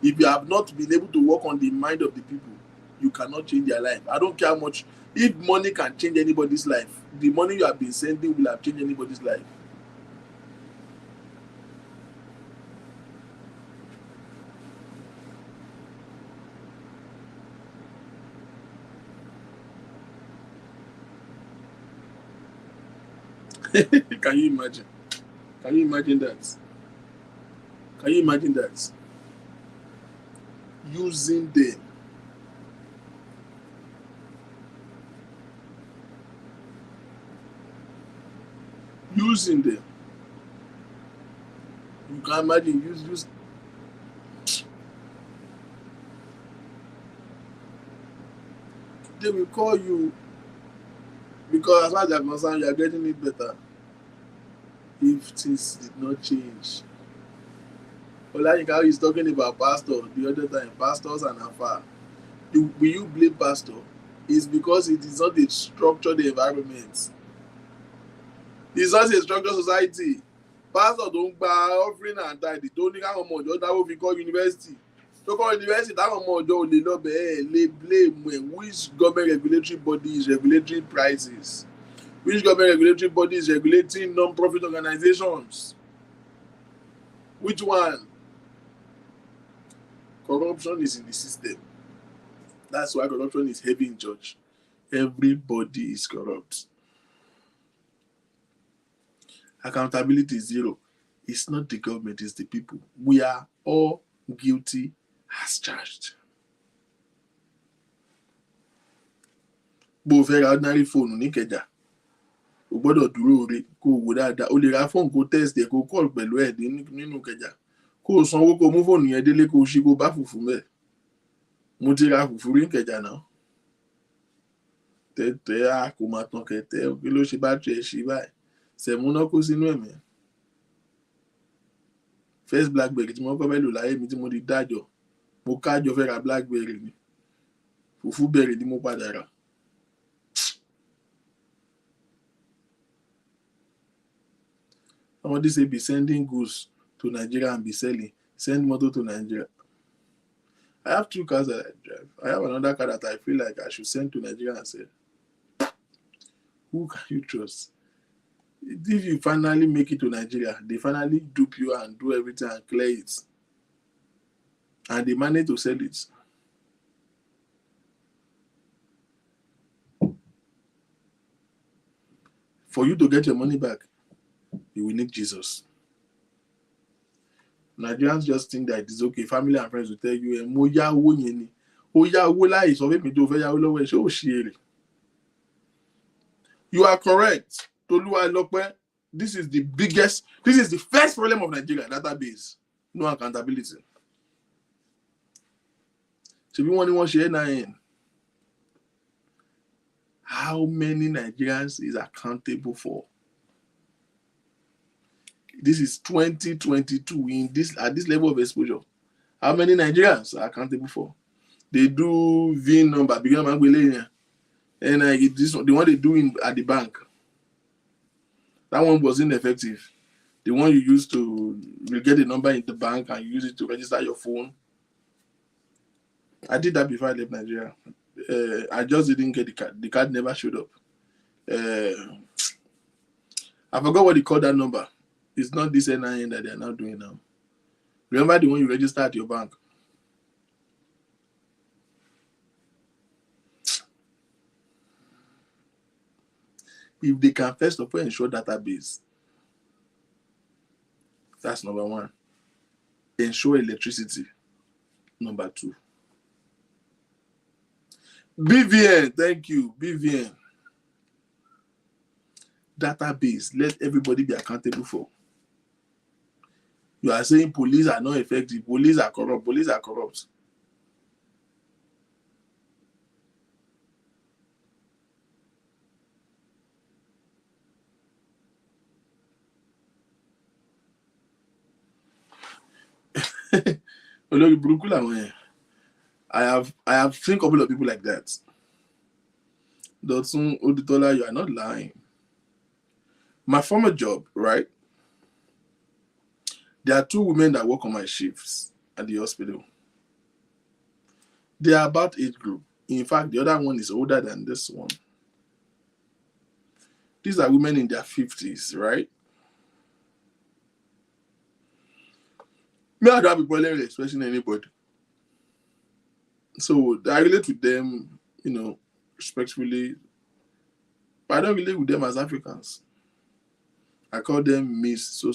If you have not been able to work on the mind of the people, you cannot change their life. I don't care how much. If money can change anybody's life, the money you have been sending will have changed anybody's life. Can you imagine? Can you imagine that? Can you imagine that? Using them. Using them. You can imagine use. They will call you because as far as they're concerned, you are getting it better. If things did not change. Olayinka is talking about pastor the other time, pastors and afar. Will you blame pastor? It's because it is not a structured environment. It's not a structured society. Pastor don't buy offering and tithe. Don't need how much. That will be called university. So called university, that much don't blame when which government regulatory body is regulating prices. Which government regulatory body is regulating non-profit organizations? Which one? Corruption is in the system. That's why corruption is heavy in church. Everybody is corrupt. Accountability is zero. It's not the government, it's the people. We are all guilty as charged. Bó fẹ́ ra ordinary phone ní Ìkẹjà, o gbọ́dọ̀ dúró re kó wò dáadáa. O lè ra phone kó test ẹ̀ kó call pẹ̀lú ẹ̀ nínú Ìkẹjà. Kó sanwó kó mú fóònù yẹn délé kó ṣí kó bá fùfú mẹ́. Mo ti ra fùfú rí Ìkẹjà náà. Tẹ́tẹ́ á kó máa tán kẹtẹ́ kí ló ṣe bá tẹ̀ ṣí báyìí. Sẹ̀múná kó sínú ẹ̀mí. First Blackberry tí mo kọ́ fẹ́ lò láyé mi tí mo di dájọ́. Mo kájọ fẹ́ ra Blackberry ni. Fùfú bẹ̀rẹ̀ ni mo padà rà. Somebody say be sending goods to Nigeria and be selling. Send motor to Nigeria. I have 2 cars that I drive. I have another car that I feel like I should send to Nigeria and sell. Who can you trust? If you finally make it to Nigeria, they finally dupe you and do everything and clear it. And they manage to sell it. For you to get your money back, you will need Jesus. Nigerians just think that it's okay. Family and friends will tell you, mo yá owó yẹn ni. Ó yá owó láì sọ fún mi tó fẹ́ yá owó lọ́wọ́ ẹ̀ ṣé ó ṣe èrè. You are correct. Toluwalope, this is the first problem of Nigeria, database. No accountability. So we want to share NIN. How many Nigerians is accountable for? This is 2022 at this level of exposure. How many Nigerians are accountable for? They do VIN number, and the one they do at the bank. That one was ineffective. The one you use to get the number in the bank and use it to register your phone. I did that before I left Nigeria. I just didn't get the card. The card never showed up. I forgot what they call that number. It's not this NIN that they are now doing now. Remember the one you register at your bank? If they can first of all ensure database, that's number 1. Ensure electricity, number 2. BVN, thank you, BVN. Database, let everybody be accountable for. You are saying police are not effective, police are corrupt, police are corrupt. I have seen a couple of people like that. Dotun Odutola, you are not lying. My former job, right? There are 2 women that work on my shifts at the hospital. They are about age group. In fact, the other one is older than this one. These are women in their 50s, right? Me, I don't have a problem expressing anybody. So I relate with them, respectfully. But I don't relate with them as Africans. I call them Miss so,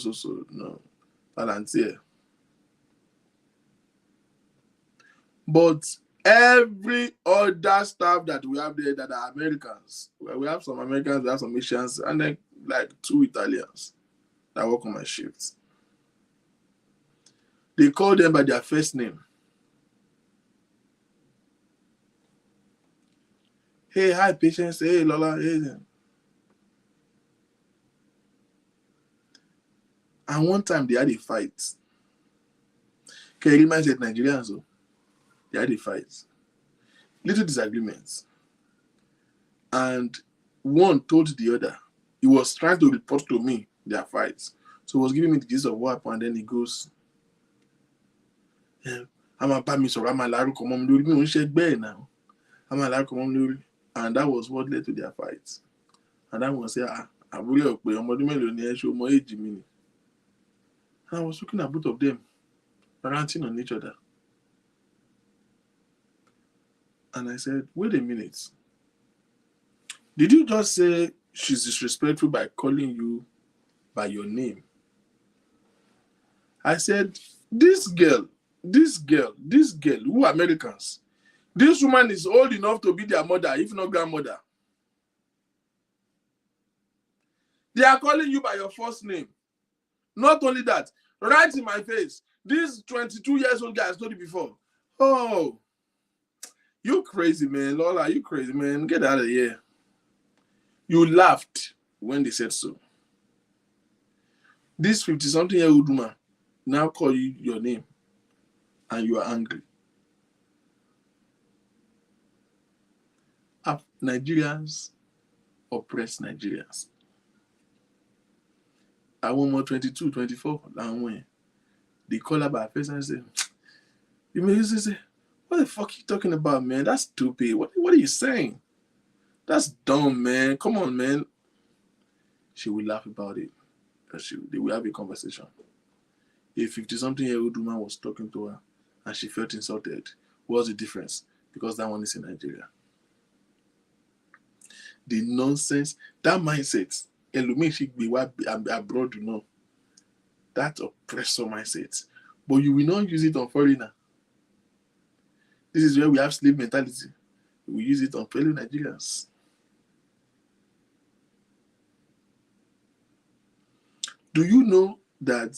no, Palantir. But every other staff that we have there that are Americans, well, we have some Americans, we have some Asians, and then like 2 Italians that work on my shifts. They call them by their first name. Hey, hi, Patience. Hey, Lola. Hey. And one time they had a fight. Kerima said Nigerians, so they had a fight. Little disagreements. And one told the other, he was trying to report to me their fights. So he was giving me the gist of what happened, and then he goes, I'm a Bamiso, I'm a Laruko Momluri now. I'm a Laruko Momluri. And that was what led to their fights. And that was I really hope and I was looking at both of them ranting on each other. And I said, wait a minute. Did you just say she's disrespectful by calling you by your name? I said, this girl, who are Americans? This woman is old enough to be their mother, if not grandmother. They are calling you by your first name. Not only that, right in my face, this 22 years old guy has told you before. Oh, you crazy, man. Lola, you crazy, man. Get out of here. You laughed when they said so. This 50-something-year-old woman now call you your name and you are angry. Nigerians oppress Nigerians. I want more 22, 24. They call her by face and say, you may say, what the fuck are you talking about, man? That's stupid. What are you saying? That's dumb, man. Come on, man. She will laugh about it. They will have a conversation. A 50-something-year-old woman was talking to her and she felt insulted. What's the difference? Because that one is in Nigeria. The nonsense, that mindset, abroad, you know, that oppressor mindset. But you will not use it on foreigner. This is where we have slave mentality. We use it on fellow Nigerians. Do you know that?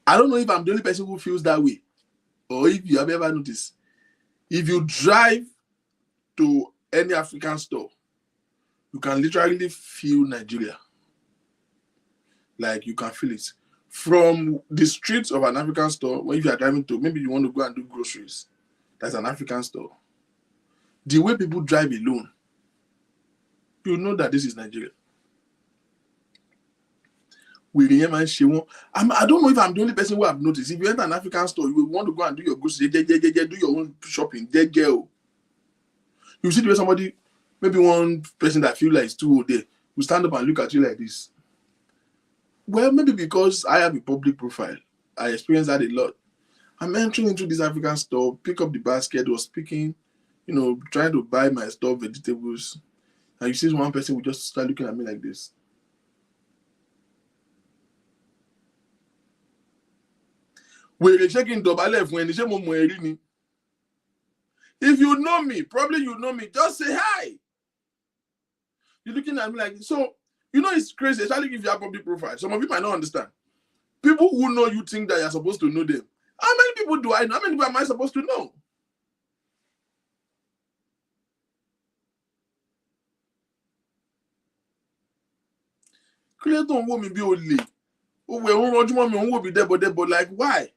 I don't know if I'm the only person who feels that way, or if you have ever noticed. If you drive to any African store, you can literally feel Nigeria. Like you can feel it. From the streets of an African store, when you are driving to, maybe you want to go and do groceries, that's an African store. The way people drive alone, you know that this is Nigeria. I don't know if I'm the only person who have noticed. If you enter an African store, you will want to go and do your groceries, do your own shopping, you see the way somebody, maybe one person that feels like it's too old there, will stand up and look at you like this. Well, maybe because I have a public profile, I experience that a lot. I'm entering into this African store, pick up the basket, was picking, trying to buy my store vegetables, and you see one person will just start looking at me like this. We're checking double F when if you know me, probably you know me, just say hi. You're looking at me like this. So, it's crazy, especially if you have public profile. Some of you might not understand. People who know you think that you're supposed to know them. How many people do I know? How many people am I supposed to know? But like, why?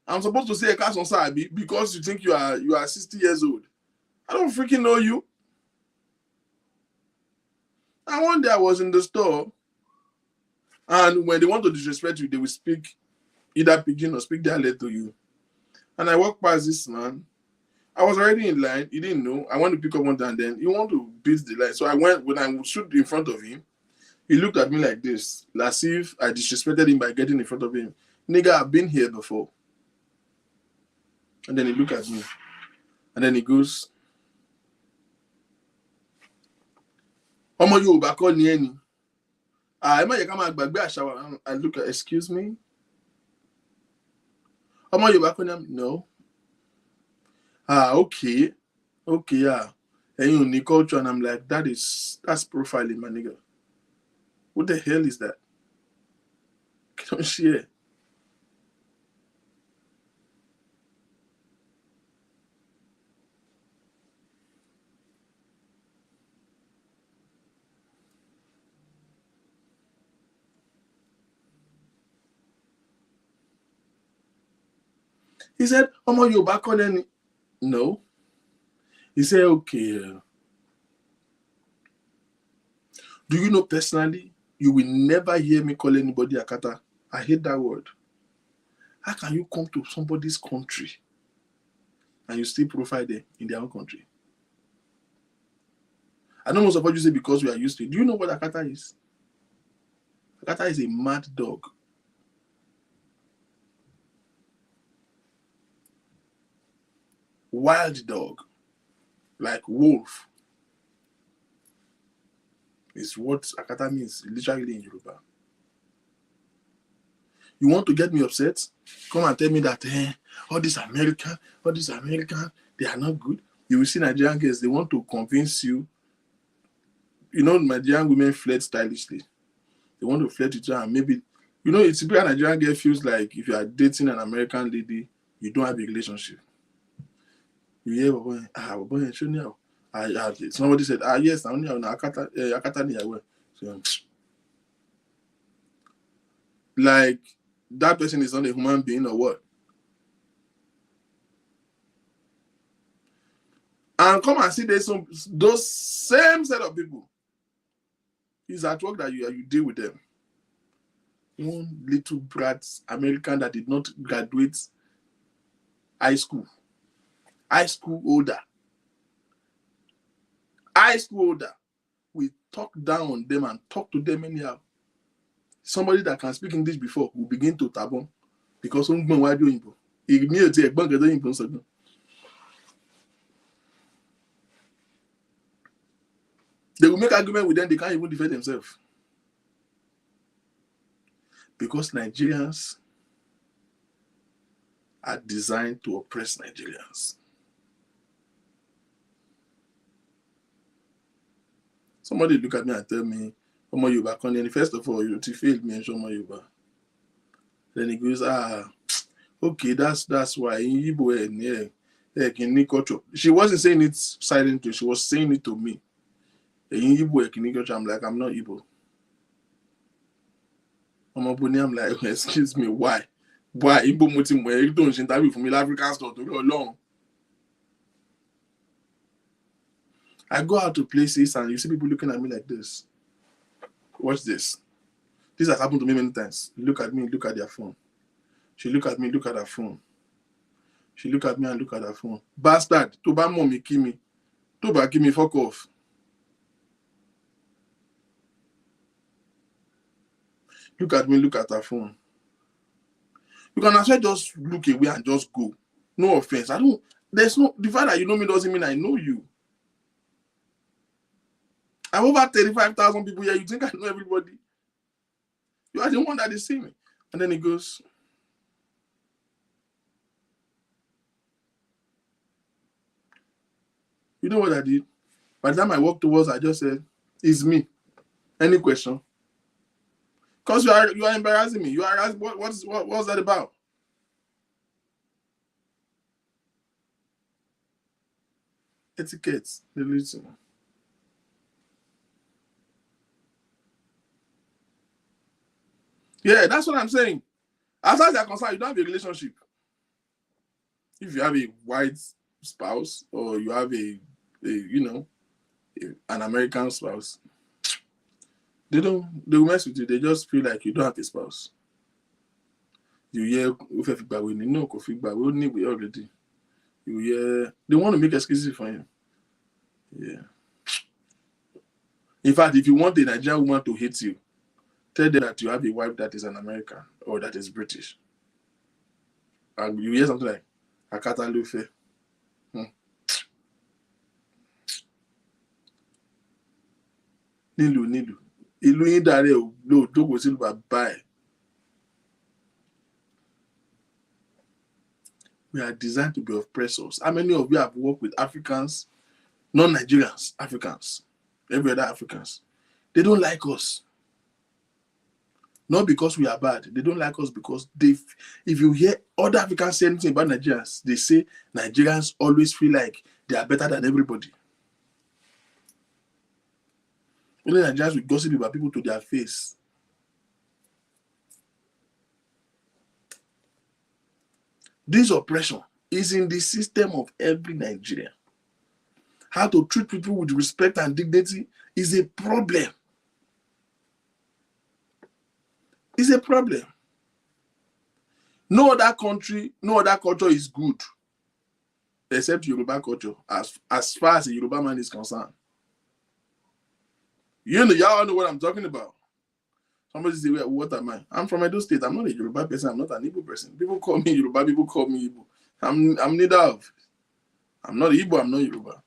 I'm supposed to say a cast on Sabi because you think you are 60 years old. I don't freaking know you. And one day I was in the store, and when they want to disrespect you, they will speak either pidgin or speak dialect to you. And I walked past this man. I was already in line. He didn't know. I wanted to pick up one and then he wanted to beat the line. So I went, when I stood in front of him, he looked at me like this, as if I disrespected him by getting in front of him. Nigga, I've been here before. And then he looked at me. And then he goes, Omo Yoruba call ni eni. I look at, excuse me? Omo Yoruba call ni, no. Okay, yeah. And you need culture, and I'm like, that's profiling, my nigga. What the hell is that? Don't share. He said, Omo Yoruba calling. No. He said, okay. Do you know personally, you will never hear me call anybody Akata. I hate that word. How can you come to somebody's country and you still profile them in their own country? I know most of what you say because we are used to it. Do you know what Akata is? Akata is a mad dog. Wild dog. Like wolf. Is what Akata means literally in Yoruba. You want to get me upset? Come and tell me that all these American, they are not good. You will see Nigerian girls, they want to convince you. You know, Nigerian women flirt stylishly. They want to flirt with you, and maybe, you know, it's a Nigerian girl feels like if you are dating an American lady, you don't have a relationship. You hear, somebody said, yes, I only have Akata. So, like, that person is not a human being or what? And come and see those same set of people. It's at work that you deal with them. One little brat American that did not graduate high school older. We talk down on them and talk to them anyhow. Somebody that can speak English before will begin to tabon because they will make argument with them, they can't even defend themselves. Because Nigerians are designed to oppress Nigerians. Somebody look at me and tell me, Omo Yoruba, first of all, you failed me and show Omo Yoruba. Then he goes, okay, that's why in Igbo, she wasn't saying it silently, she was saying it to me. In Igbo, I'm like, I'm not Igbo. I'm like, excuse me, why? Why Igbo mutim where you don't interview for me African store to go along? I go out to places and you see people looking at me like this. Watch this. This has happened to me many times. Look at me, look at their phone. She look at me, look at her phone. She look at me and look at her phone. Bastard, to ba mommy kimi. To ba kimi, fuck off. Look at me, look at her phone. You can actually just look away and just go. No offense. The fact that you know me doesn't mean I know you. I have over 35,000 people here. You think I know everybody? You are the one that is seeing me. And then he goes, you know what I did? By the time I walked towards, I just said, it's me. Any question? Because you are embarrassing me. You are asking, what's that about? Etiquette. Yeah, that's what I'm saying. As far as you're concerned, you don't have a relationship. If you have a white spouse or you have an American spouse, they will mess with you. They just feel like you don't have a spouse. You hear no we already. You hear they want to make excuses for him. Yeah. In fact, if you want a Nigerian woman to hate you, tell them that you have a wife that is an American or that is British. And you hear something like Akata Lufe. Nílùú. Ìlú yín dàrẹ́ ò lò dógò sílùú bàbá ẹ̀. We are designed to be oppressors. How many of you have worked with Africans, non-Nigerians, Africans, every other Africans? They don't like us. Not because we are bad. They don't like us because if you hear other Africans say anything about Nigerians, they say Nigerians always feel like they are better than everybody. Only Nigerians will gossip about people to their face. This oppression is in the system of every Nigerian. How to treat people with respect and dignity is a problem. It's a problem. No other country, no other culture is good except Yoruba culture, as far as a Yoruba man is concerned. Y'all know what I'm talking about. Somebody say, well, what am I? I'm from Edo State. I'm not a Yoruba person. I'm not an Igbo person. People call me Yoruba. People call me Igbo. I'm neither of. I'm not Igbo. I'm not Yoruba.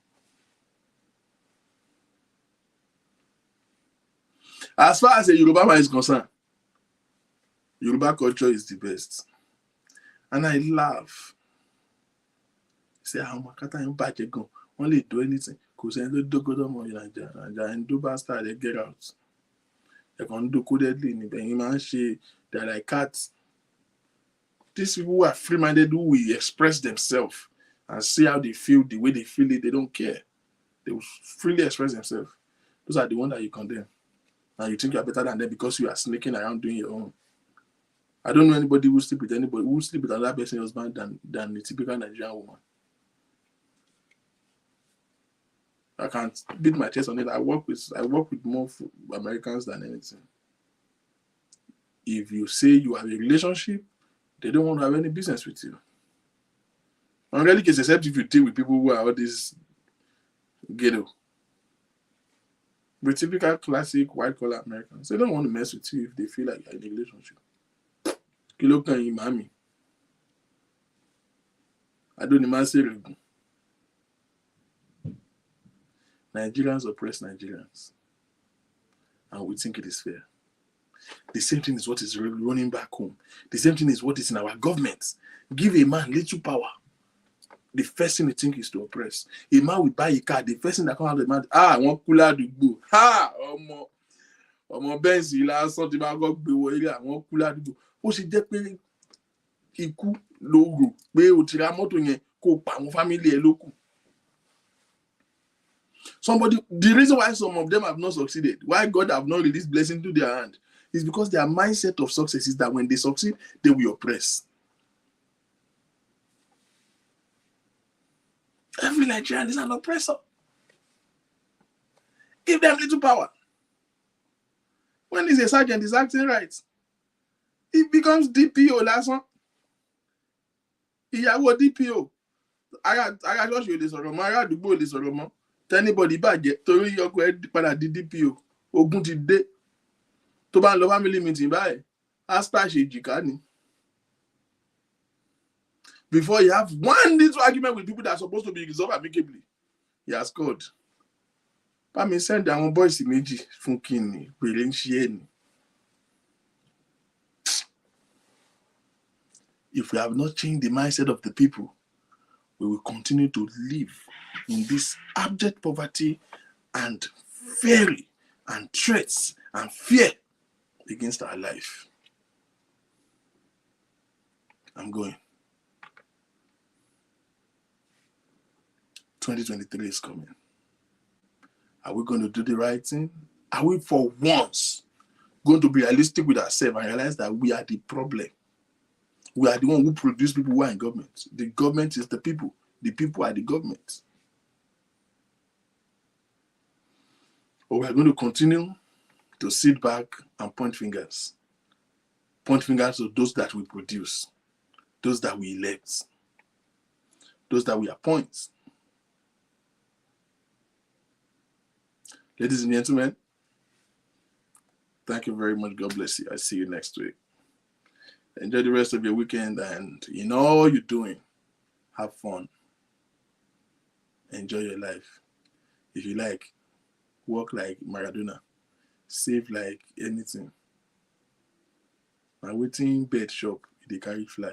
As far as a Yoruba man is concerned, Yoruba culture is the best. And I laugh. Say, how much can you go? Only do anything. Because I don't go more in Nigeria. And do bastard, they get out. They can do codedly. They're like cats. These people who are free-minded, who will express themselves and see how they feel, the way they feel it, they don't care. They will freely express themselves. Those are the ones that you condemn. And you think you're better than them because you are sneaking around doing your own. I don't know anybody who sleep with anybody who sleep with another person's husband than a typical Nigerian woman. I can't beat my chest on it. I work with more Americans than anything. If you say you have a relationship, they don't want to have any business with you. On really case, except if you deal with people who are all this ghetto. But typical classic white collar Americans, they don't want to mess with you if they feel like you're in a relationship. Kilo kan yi mami. I don't imagine. Nigerians oppress Nigerians. And we think it is fair. The same thing is what is running back home. The same thing is what is in our government. Give a man little power. The first thing they think is to oppress. A man will buy a car. The first thing that comes out of the man, I want cooler to go. Ọmọ Benz lásán tí máa gbọ́ gbé wọ ilé àwọn kú ládùúgbò. Ó ṣe jẹ́ pé ikú ló rò pé o ti ra mọ́tò yẹn kó pa àwọn fámílì ẹ lókù. The reason why some of them have not succeeded, why God have not released blessing to their hand, is because their mindset of success is that when they succeed, they will oppress. Every Nigerian is an oppressor. Give them little power. When he's a sergeant, he's acting right. He becomes DPO last one. Ìyàwó DPO. I just you this or I got to go this or more. Tell anybody bad yet. Torí ọkọ ẹ padà di DPO. Ogun ti dé. Tó bá ń lọ family meeting báyìí. Asta ṣe jìká ni. Before you have one little argument with people that are supposed to be resolved amicably, he has scored. But me send àwọn boys méjì fún kíni pèrè ń ṣe ẹni. If we have not changed the mindset of the people, we will continue to live in this abject poverty and fury and threats and fear against our life. I'm going. 2023 is coming. Are we going to do the right thing? Are we for once going to be realistic with ourselves and realize that we are the problem? We are the one who produce people who are in government. The government is the people. The people are the government. Or we are going to continue to sit back and point fingers. Point fingers to those that we produce, those that we elect, those that we appoint. Ladies and gentlemen, thank you very much. God bless you. I see you next week. Enjoy the rest of your weekend, and in all you're doing, have fun. Enjoy your life. If you like, work like Maradona. Save like anything. And waiting bed shop, they carry fly.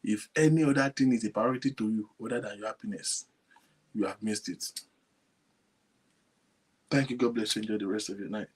If any other thing is a priority to you other than your happiness, you have missed it. Thank you. God bless you. Enjoy the rest of your night.